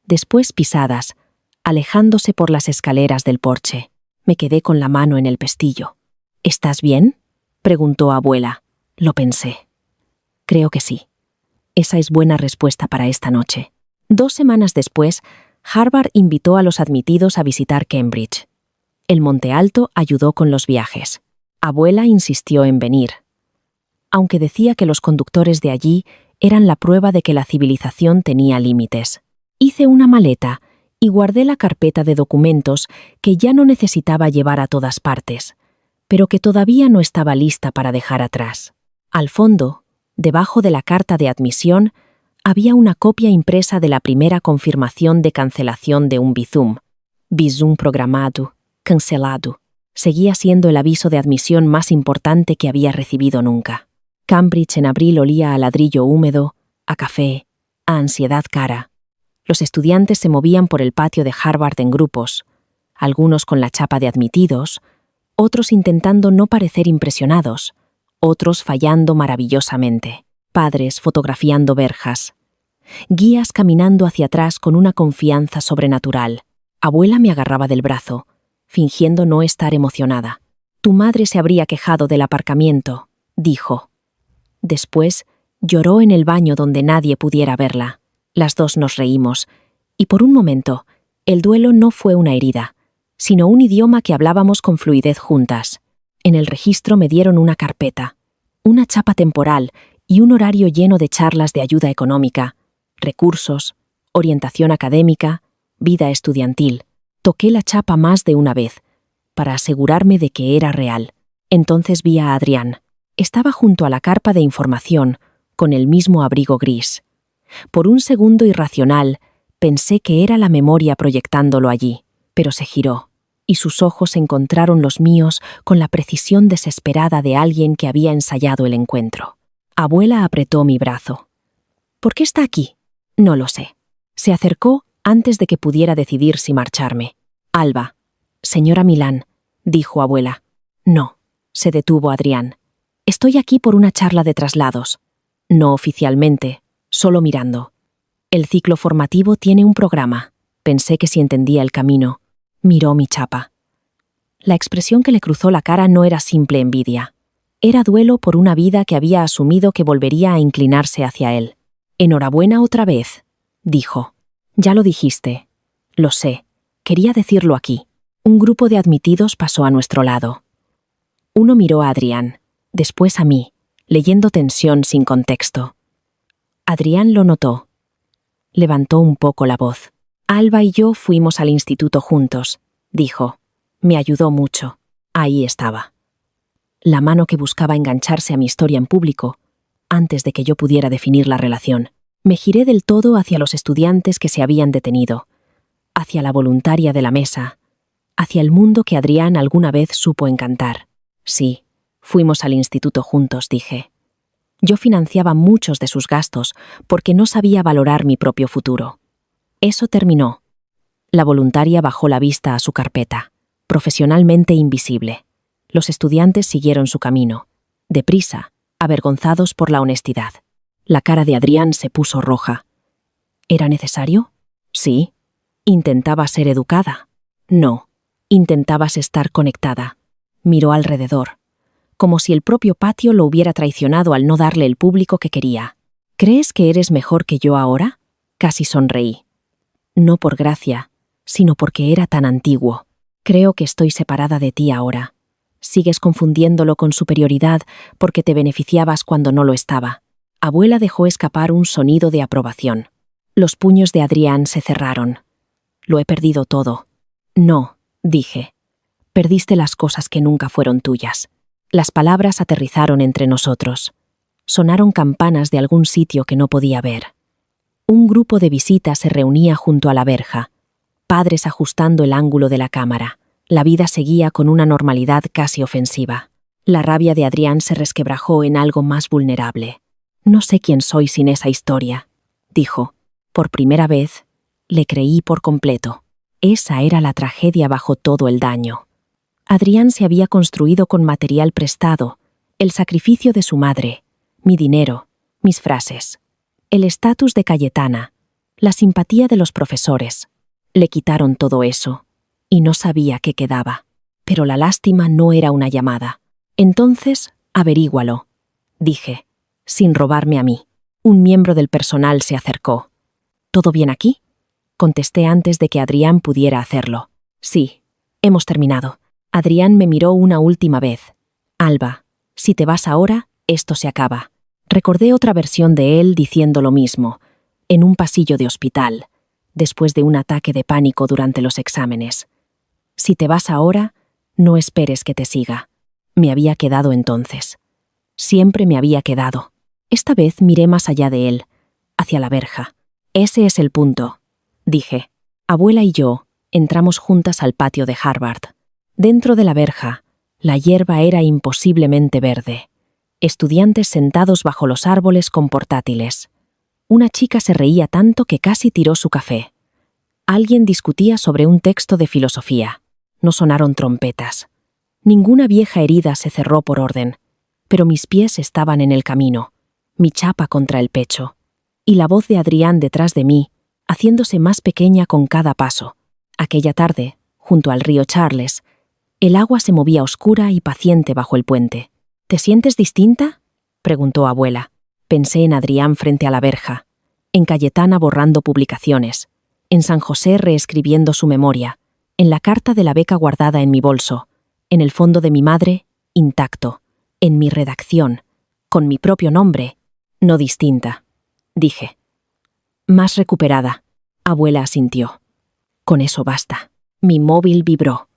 Después pisadas, alejándose por las escaleras del porche. Me quedé con la mano en el pestillo. «¿Estás bien?», preguntó abuela. Lo pensé. Creo que sí. Esa es buena respuesta para esta noche. 2 semanas después, Harvard invitó a los admitidos a visitar Cambridge. El Monte Alto ayudó con los viajes. Abuela insistió en venir, aunque decía que los conductores de allí eran la prueba de que la civilización tenía límites. Hice una maleta y guardé la carpeta de documentos que ya no necesitaba llevar a todas partes, pero que todavía no estaba lista para dejar atrás. Al fondo, debajo de la carta de admisión, había una copia impresa de la primera confirmación de cancelación de un visum. Visum programado, cancelado. Seguía siendo el aviso de admisión más importante que había recibido nunca. Cambridge en abril olía a ladrillo húmedo, a café, a ansiedad cara. Los estudiantes se movían por el patio de Harvard en grupos, algunos con la chapa de admitidos, otros intentando no parecer impresionados, otros fallando maravillosamente, padres fotografiando verjas, guías caminando hacia atrás con una confianza sobrenatural. Abuela me agarraba del brazo, fingiendo no estar emocionada. «Tu madre se habría quejado del aparcamiento», dijo. Después, lloró en el baño donde nadie pudiera verla. Las dos nos reímos, y por un momento, el duelo no fue una herida, sino un idioma que hablábamos con fluidez juntas. En el registro me dieron una carpeta, una chapa temporal y un horario lleno de charlas de ayuda económica, recursos, orientación académica, vida estudiantil. Toqué la chapa más de una vez, para asegurarme de que era real. Entonces vi a Adrián. Estaba junto a la carpa de información, con el mismo abrigo gris. Por un segundo irracional, pensé que era la memoria proyectándolo allí, pero se giró, y sus ojos encontraron los míos con la precisión desesperada de alguien que había ensayado el encuentro. Abuela apretó mi brazo. «¿Por qué está aquí?» «No lo sé». Se acercó antes de que pudiera decidir si marcharme. «Alba». «Señora Milán», dijo abuela. «No», se detuvo Adrián. «Estoy aquí por una charla de traslados». «No oficialmente, solo mirando». «El ciclo formativo tiene un programa». Pensé que si entendía el camino. Miró mi chapa. La expresión que le cruzó la cara no era simple envidia. Era duelo por una vida que había asumido que volvería a inclinarse hacia él. «Enhorabuena otra vez», dijo. «Ya lo dijiste». «Lo sé. Quería decirlo aquí». Un grupo de admitidos pasó a nuestro lado. Uno miró a Adrián, después a mí, leyendo tensión sin contexto. Adrián lo notó. Levantó un poco la voz. «Alba y yo fuimos al instituto juntos», dijo. «Me ayudó mucho». Ahí estaba. La mano que buscaba engancharse a mi historia en público, antes de que yo pudiera definir la relación. Me giré del todo hacia los estudiantes que se habían detenido, hacia la voluntaria de la mesa, hacia el mundo que Adrián alguna vez supo encantar. «Sí, fuimos al instituto juntos», dije. Yo financiaba muchos de sus gastos porque no sabía valorar mi propio futuro. Eso terminó. La voluntaria bajó la vista a su carpeta, profesionalmente invisible. Los estudiantes siguieron su camino, deprisa, avergonzados por la honestidad. La cara de Adrián se puso roja. ¿Era necesario? Sí. ¿Intentaba ser educada? No. Intentabas estar conectada. Miró alrededor, como si el propio patio lo hubiera traicionado al no darle el público que quería. ¿Crees que eres mejor que yo ahora? Casi sonreí. No por gracia, sino porque era tan antiguo. Creo que estoy separada de ti ahora. Sigues confundiéndolo con superioridad porque te beneficiabas cuando no lo estaba. Abuela dejó escapar un sonido de aprobación. Los puños de Adrián se cerraron. Lo he perdido todo. No, dije. Perdiste las cosas que nunca fueron tuyas. Las palabras aterrizaron entre nosotros. Sonaron campanas de algún sitio que no podía ver. Un grupo de visitas se reunía junto a la verja, padres ajustando el ángulo de la cámara. La vida seguía con una normalidad casi ofensiva. La rabia de Adrián se resquebrajó en algo más vulnerable. «No sé quién soy sin esa historia», dijo. Por primera vez, le creí por completo. Esa era la tragedia bajo todo el daño. Adrián se había construido con material prestado, el sacrificio de su madre, mi dinero, mis frases, el estatus de Cayetana, la simpatía de los profesores. Le quitaron todo eso, y no sabía qué quedaba. Pero la lástima no era una llamada. Entonces, averígualo, dije, sin robarme a mí. Un miembro del personal se acercó. ¿Todo bien aquí? Contesté antes de que Adrián pudiera hacerlo. Sí, hemos terminado. Adrián me miró una última vez. Alba, si te vas ahora, esto se acaba. Recordé otra versión de él diciendo lo mismo, en un pasillo de hospital, después de un ataque de pánico durante los exámenes. Si te vas ahora, no esperes que te siga. Me había quedado entonces. Siempre me había quedado. Esta vez miré más allá de él, hacia la verja. Ese es el punto, dije. Abuela y yo entramos juntas al patio de Harvard. Dentro de la verja, la hierba era imposiblemente verde. Estudiantes sentados bajo los árboles con portátiles. Una chica se reía tanto que casi tiró su café. Alguien discutía sobre un texto de filosofía. No sonaron trompetas. Ninguna vieja herida se cerró por orden, pero mis pies estaban en el camino, mi chapa contra el pecho, y la voz de Adrián detrás de mí, haciéndose más pequeña con cada paso. Aquella tarde, junto al río Charles, el agua se movía oscura y paciente bajo el puente. ¿Te sientes distinta?, preguntó abuela. Pensé en Adrián frente a la verja, en Cayetana borrando publicaciones, en San José reescribiendo su memoria, en la carta de la beca guardada en mi bolso, en el fondo de mi madre, intacto, en mi redacción, con mi propio nombre, no distinta, dije. Más recuperada, abuela asintió. Con eso basta. Mi móvil vibró.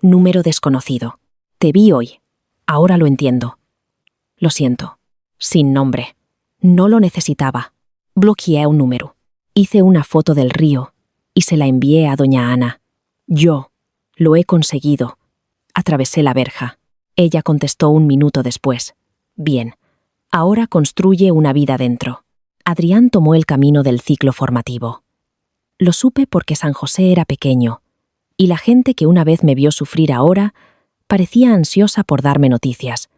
Número desconocido. Te vi hoy. Ahora lo entiendo. Lo siento. Sin nombre. No lo necesitaba. Bloqueé un número. Hice una foto del río y se la envié a doña Ana. Yo. Lo he conseguido. Atravesé la verja. Ella contestó un minuto después. Bien. Ahora construye una vida dentro. Adrián tomó el camino del ciclo formativo. Lo supe porque San José era pequeño, y la gente que una vez me vio sufrir ahora parecía ansiosa por darme noticias,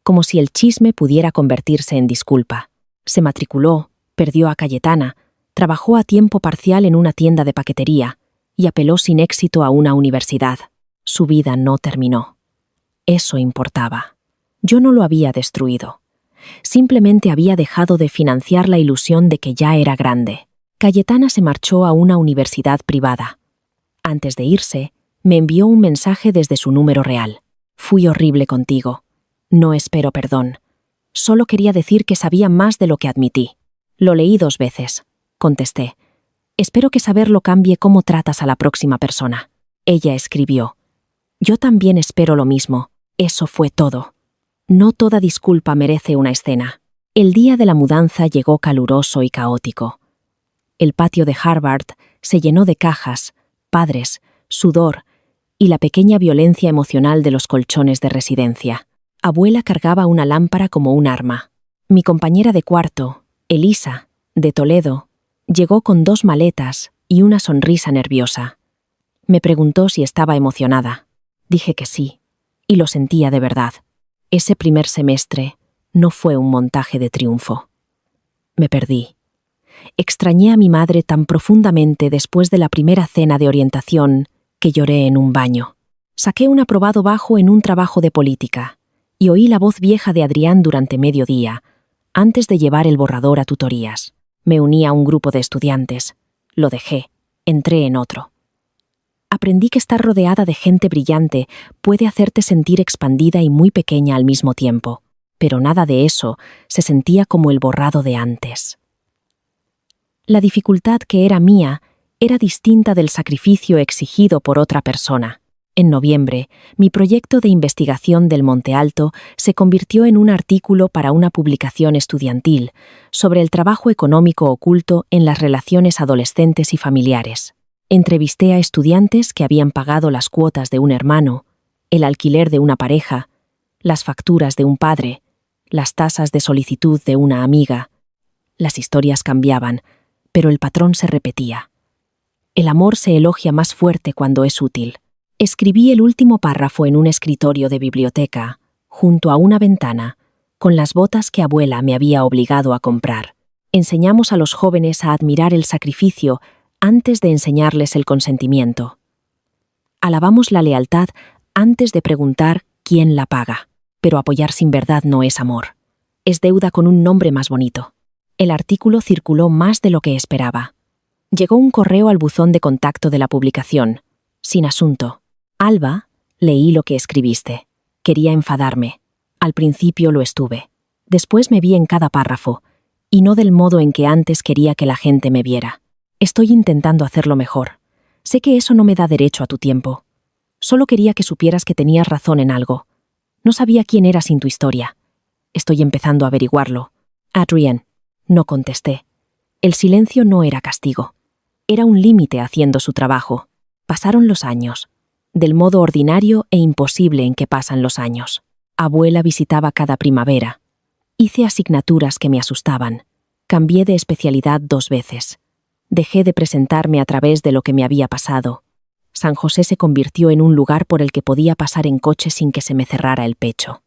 como si el chisme pudiera convertirse en disculpa. Se matriculó, perdió a Cayetana, trabajó a tiempo parcial en una tienda de paquetería y apeló sin éxito a una universidad. Su vida no terminó. Eso importaba. Yo no lo había destruido. Simplemente había dejado de financiar la ilusión de que ya era grande. Cayetana se marchó a una universidad privada. Antes de irse, me envió un mensaje desde su número real. Fui horrible contigo. No espero perdón. Solo quería decir que sabía más de lo que admití. Lo leí 2 veces. Contesté. Espero que saberlo cambie cómo tratas a la próxima persona. Ella escribió. Yo también espero lo mismo. Eso fue todo. No toda disculpa merece una escena. El día de la mudanza llegó caluroso y caótico. El patio de Harvard se llenó de cajas, padres, sudor y la pequeña violencia emocional de los colchones de residencia. Abuela cargaba una lámpara como un arma. Mi compañera de cuarto, Elisa, de Toledo, llegó con 2 maletas y una sonrisa nerviosa. Me preguntó si estaba emocionada. Dije que sí, y lo sentía de verdad. Ese primer semestre no fue un montaje de triunfo. Me perdí. Extrañé a mi madre tan profundamente después de la primera cena de orientación que lloré en un baño. Saqué un aprobado bajo en un trabajo de política y oí la voz vieja de Adrián durante mediodía, antes de llevar el borrador a tutorías. Me uní a un grupo de estudiantes. Lo dejé. Entré en otro. Aprendí que estar rodeada de gente brillante puede hacerte sentir expandida y muy pequeña al mismo tiempo, pero nada de eso se sentía como el borrado de antes. La dificultad que era mía era distinta del sacrificio exigido por otra persona. En noviembre, mi proyecto de investigación del Monte Alto se convirtió en un artículo para una publicación estudiantil sobre el trabajo económico oculto en las relaciones adolescentes y familiares. Entrevisté a estudiantes que habían pagado las cuotas de un hermano, el alquiler de una pareja, las facturas de un padre, las tasas de solicitud de una amiga. Las historias cambiaban, pero el patrón se repetía. El amor se elogia más fuerte cuando es útil. Escribí el último párrafo en un escritorio de biblioteca, junto a una ventana, con las botas que abuela me había obligado a comprar. Enseñamos a los jóvenes a admirar el sacrificio antes de enseñarles el consentimiento. Alabamos la lealtad antes de preguntar quién la paga, pero apoyar sin verdad no es amor. Es deuda con un nombre más bonito. El artículo circuló más de lo que esperaba. Llegó un correo al buzón de contacto de la publicación, sin asunto. Alba, leí lo que escribiste. Quería enfadarme. Al principio lo estuve. Después me vi en cada párrafo, y no del modo en que antes quería que la gente me viera. Estoy intentando hacerlo mejor. Sé que eso no me da derecho a tu tiempo. Solo quería que supieras que tenías razón en algo. No sabía quién era sin tu historia. Estoy empezando a averiguarlo. Adrienne. No contesté. El silencio no era castigo. Era un límite haciendo su trabajo. Pasaron los años. Del modo ordinario e imposible en que pasan los años. Abuela visitaba cada primavera. Hice asignaturas que me asustaban. Cambié de especialidad 2 veces. Dejé de presentarme a través de lo que me había pasado. San José se convirtió en un lugar por el que podía pasar en coche sin que se me cerrara el pecho.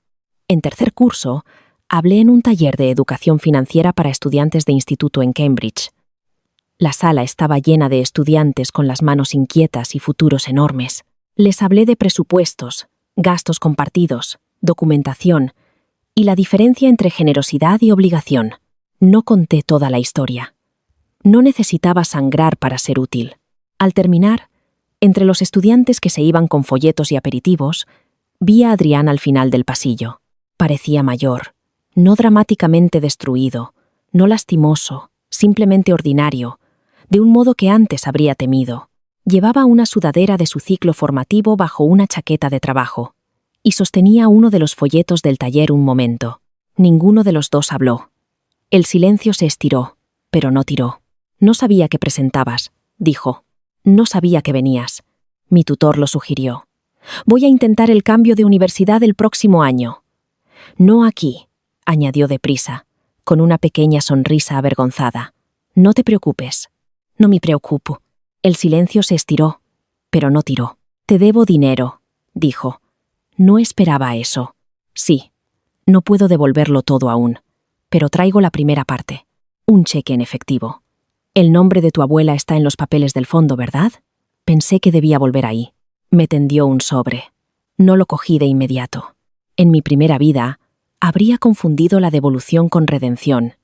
En 3er curso, hablé en un taller de educación financiera para estudiantes de instituto en Cambridge. La sala estaba llena de estudiantes con las manos inquietas y futuros enormes. Les hablé de presupuestos, gastos compartidos, documentación y la diferencia entre generosidad y obligación. No conté toda la historia. No necesitaba sangrar para ser útil. Al terminar, entre los estudiantes que se iban con folletos y aperitivos, vi a Adrián al final del pasillo. Parecía mayor, no dramáticamente destruido, no lastimoso, simplemente ordinario, de un modo que antes habría temido. Llevaba una sudadera de su ciclo formativo bajo una chaqueta de trabajo, y sostenía uno de los folletos del taller un momento. Ninguno de los dos habló. El silencio se estiró, pero no tiró. No sabía que presentabas, dijo. No sabía que venías. Mi tutor lo sugirió. Voy a intentar el cambio de universidad el próximo año. No aquí, añadió deprisa, con una pequeña sonrisa avergonzada. No te preocupes. No me preocupo. El silencio se estiró, pero no tiró. Te debo dinero, dijo. No esperaba eso. Sí, no puedo devolverlo todo aún, pero traigo la primera parte. Un cheque en efectivo. El nombre de tu abuela está en los papeles del fondo, ¿verdad? Pensé que debía volver ahí. Me tendió un sobre. No lo cogí de inmediato. En mi primera vida, habría confundido la devolución con redención,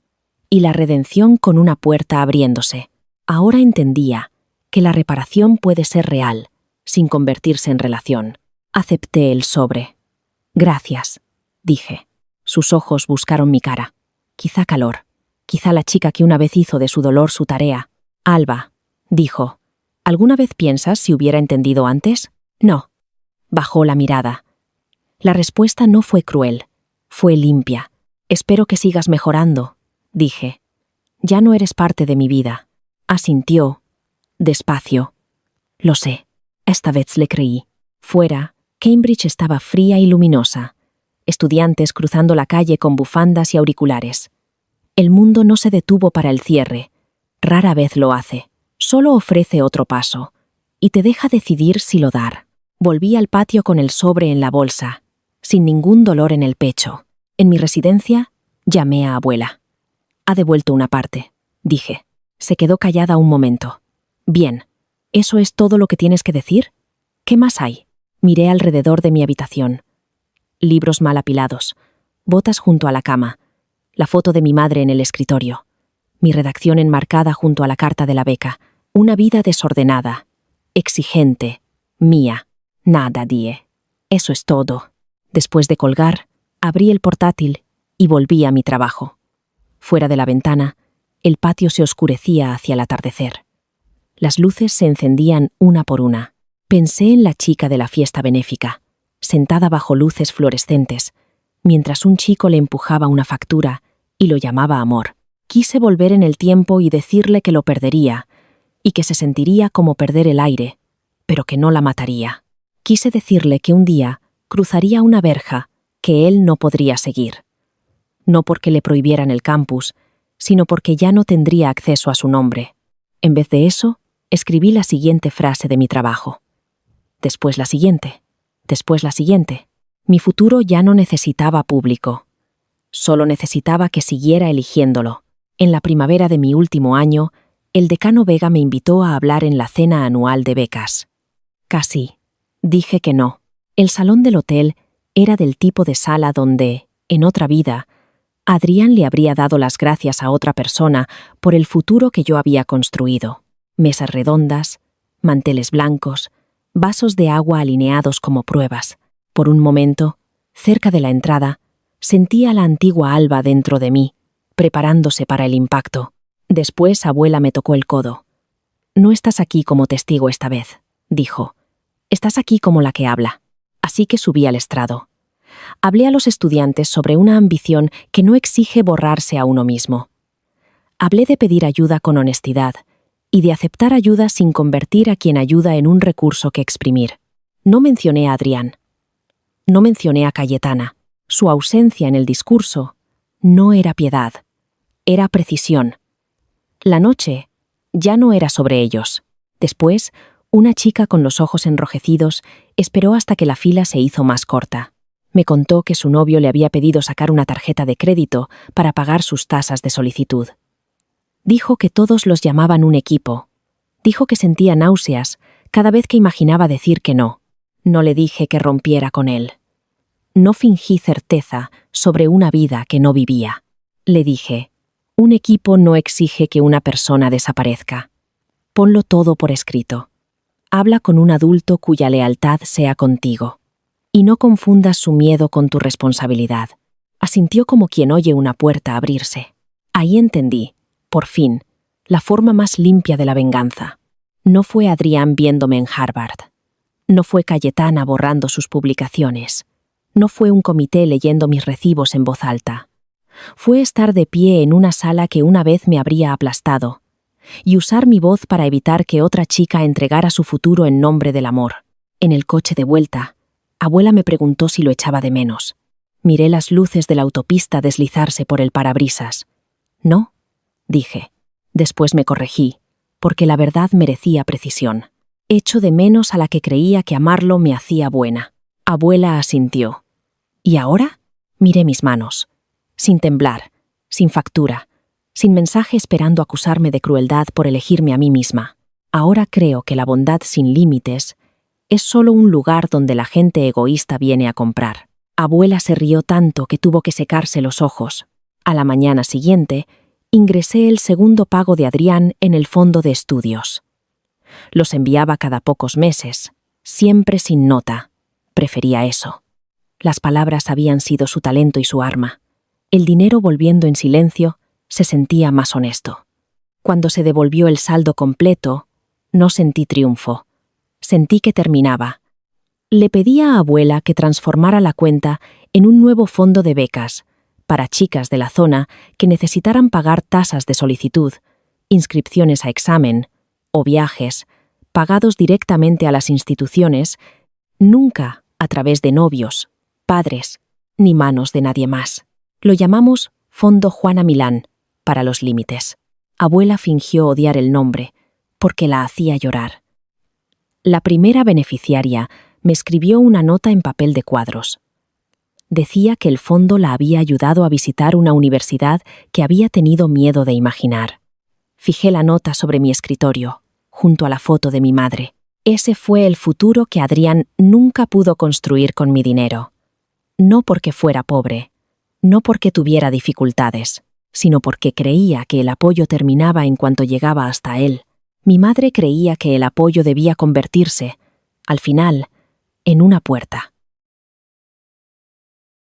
y la redención con una puerta abriéndose. Ahora entendía que la reparación puede ser real, sin convertirse en relación. Acepté el sobre. Gracias, dije. Sus ojos buscaron mi cara. Quizá calor. Quizá la chica que una vez hizo de su dolor su tarea. Alba, dijo. ¿Alguna vez piensas si hubiera entendido antes? No. Bajó la mirada. La respuesta no fue cruel. Fue limpia. Espero que sigas mejorando, dije. Ya no eres parte de mi vida. Asintió. Despacio. Lo sé. Esta vez le creí. Fuera, Cambridge estaba fría y luminosa. Estudiantes cruzando la calle con bufandas y auriculares. El mundo no se detuvo para el cierre. Rara vez lo hace. Solo ofrece otro paso. Y te deja decidir si lo dar. Volví al patio con el sobre en la bolsa, sin ningún dolor en el pecho. En mi residencia, llamé a abuela. Ha devuelto una parte, dije. Se quedó callada un momento. Bien, ¿eso es todo lo que tienes que decir? ¿Qué más hay? Miré alrededor de mi habitación. Libros mal apilados, botas junto a la cama, la foto de mi madre en el escritorio, mi redacción enmarcada junto a la carta de la beca, una vida desordenada, exigente, mía. Nada, die. Eso es todo. Después de colgar, abrí el portátil y volví a mi trabajo. Fuera de la ventana, el patio se oscurecía hacia el atardecer. Las luces se encendían una por una. Pensé en la chica de la fiesta benéfica, sentada bajo luces fluorescentes, mientras un chico le empujaba una factura y lo llamaba amor. Quise volver en el tiempo y decirle que lo perdería, y que se sentiría como perder el aire, pero que no la mataría. Quise decirle que un día cruzaría una verja que él no podría seguir. No porque le prohibieran el campus, sino porque ya no tendría acceso a su nombre. En vez de eso, escribí la siguiente frase de mi trabajo. Después la siguiente. Después la siguiente. Mi futuro ya no necesitaba público. Solo necesitaba que siguiera eligiéndolo. En la primavera de mi último año, el decano Vega me invitó a hablar en la cena anual de becas. Casi. Dije que no. El salón del hotel era del tipo de sala donde, en otra vida, Adrián le habría dado las gracias a otra persona por el futuro que yo había construido. Mesas redondas, manteles blancos, vasos de agua alineados como pruebas. Por un momento, cerca de la entrada, sentía a la antigua Alba dentro de mí, preparándose para el impacto. Después, abuela me tocó el codo. «No estás aquí como testigo esta vez», dijo. «Estás aquí como la que habla». Así que subí al estrado. Hablé a los estudiantes sobre una ambición que no exige borrarse a uno mismo. Hablé de pedir ayuda con honestidad y de aceptar ayuda sin convertir a quien ayuda en un recurso que exprimir. No mencioné a Adrián. No mencioné a Cayetana. Su ausencia en el discurso no era piedad, era precisión. La noche ya no era sobre ellos. Después, una chica con los ojos enrojecidos esperó hasta que la fila se hizo más corta. Me contó que su novio le había pedido sacar una tarjeta de crédito para pagar sus tasas de solicitud. Dijo que todos los llamaban un equipo. Dijo que sentía náuseas cada vez que imaginaba decir que no. No le dije que rompiera con él. No fingí certeza sobre una vida que no vivía. Le dije, un equipo no exige que una persona desaparezca. Ponlo todo por escrito. Habla con un adulto cuya lealtad sea contigo. Y no confundas su miedo con tu responsabilidad. Asintió como quien oye una puerta abrirse. Ahí entendí, por fin, la forma más limpia de la venganza. No fue Adrián viéndome en Harvard. No fue Cayetana borrando sus publicaciones. No fue un comité leyendo mis recibos en voz alta. Fue estar de pie en una sala que una vez me habría aplastado y usar mi voz para evitar que otra chica entregara su futuro en nombre del amor. En el coche de vuelta, abuela me preguntó si lo echaba de menos. Miré las luces de la autopista deslizarse por el parabrisas. «No», dije. Después me corregí, porque la verdad merecía precisión. Echo de menos a la que creía que amarlo me hacía buena. Abuela asintió. ¿Y ahora? Miré mis manos. Sin temblar, sin factura, sin mensaje esperando acusarme de crueldad por elegirme a mí misma. Ahora creo que la bondad sin límites es solo un lugar donde la gente egoísta viene a comprar. Abuela se rió tanto que tuvo que secarse los ojos. A la mañana siguiente, ingresé el segundo pago de Adrián en el fondo de estudios. Los enviaba cada pocos meses, siempre sin nota. Prefería eso. Las palabras habían sido su talento y su arma. El dinero volviendo en silencio se sentía más honesto. Cuando se devolvió el saldo completo, no sentí triunfo. Sentí que terminaba. Le pedí a abuela que transformara la cuenta en un nuevo fondo de becas para chicas de la zona que necesitaran pagar tasas de solicitud, inscripciones a examen o viajes, pagados directamente a las instituciones, nunca a través de novios, padres, ni manos de nadie más. Lo llamamos Fondo Juana Milán, para los límites. Abuela fingió odiar el nombre, porque la hacía llorar. La primera beneficiaria me escribió una nota en papel de cuadros. Decía que el fondo la había ayudado a visitar una universidad que había tenido miedo de imaginar. Fijé la nota sobre mi escritorio, junto a la foto de mi madre. Ese fue el futuro que Adrián nunca pudo construir con mi dinero. No porque fuera pobre, no porque tuviera dificultades, sino porque creía que el apoyo terminaba en cuanto llegaba hasta él. Mi madre creía que el apoyo debía convertirse, al final, en una puerta.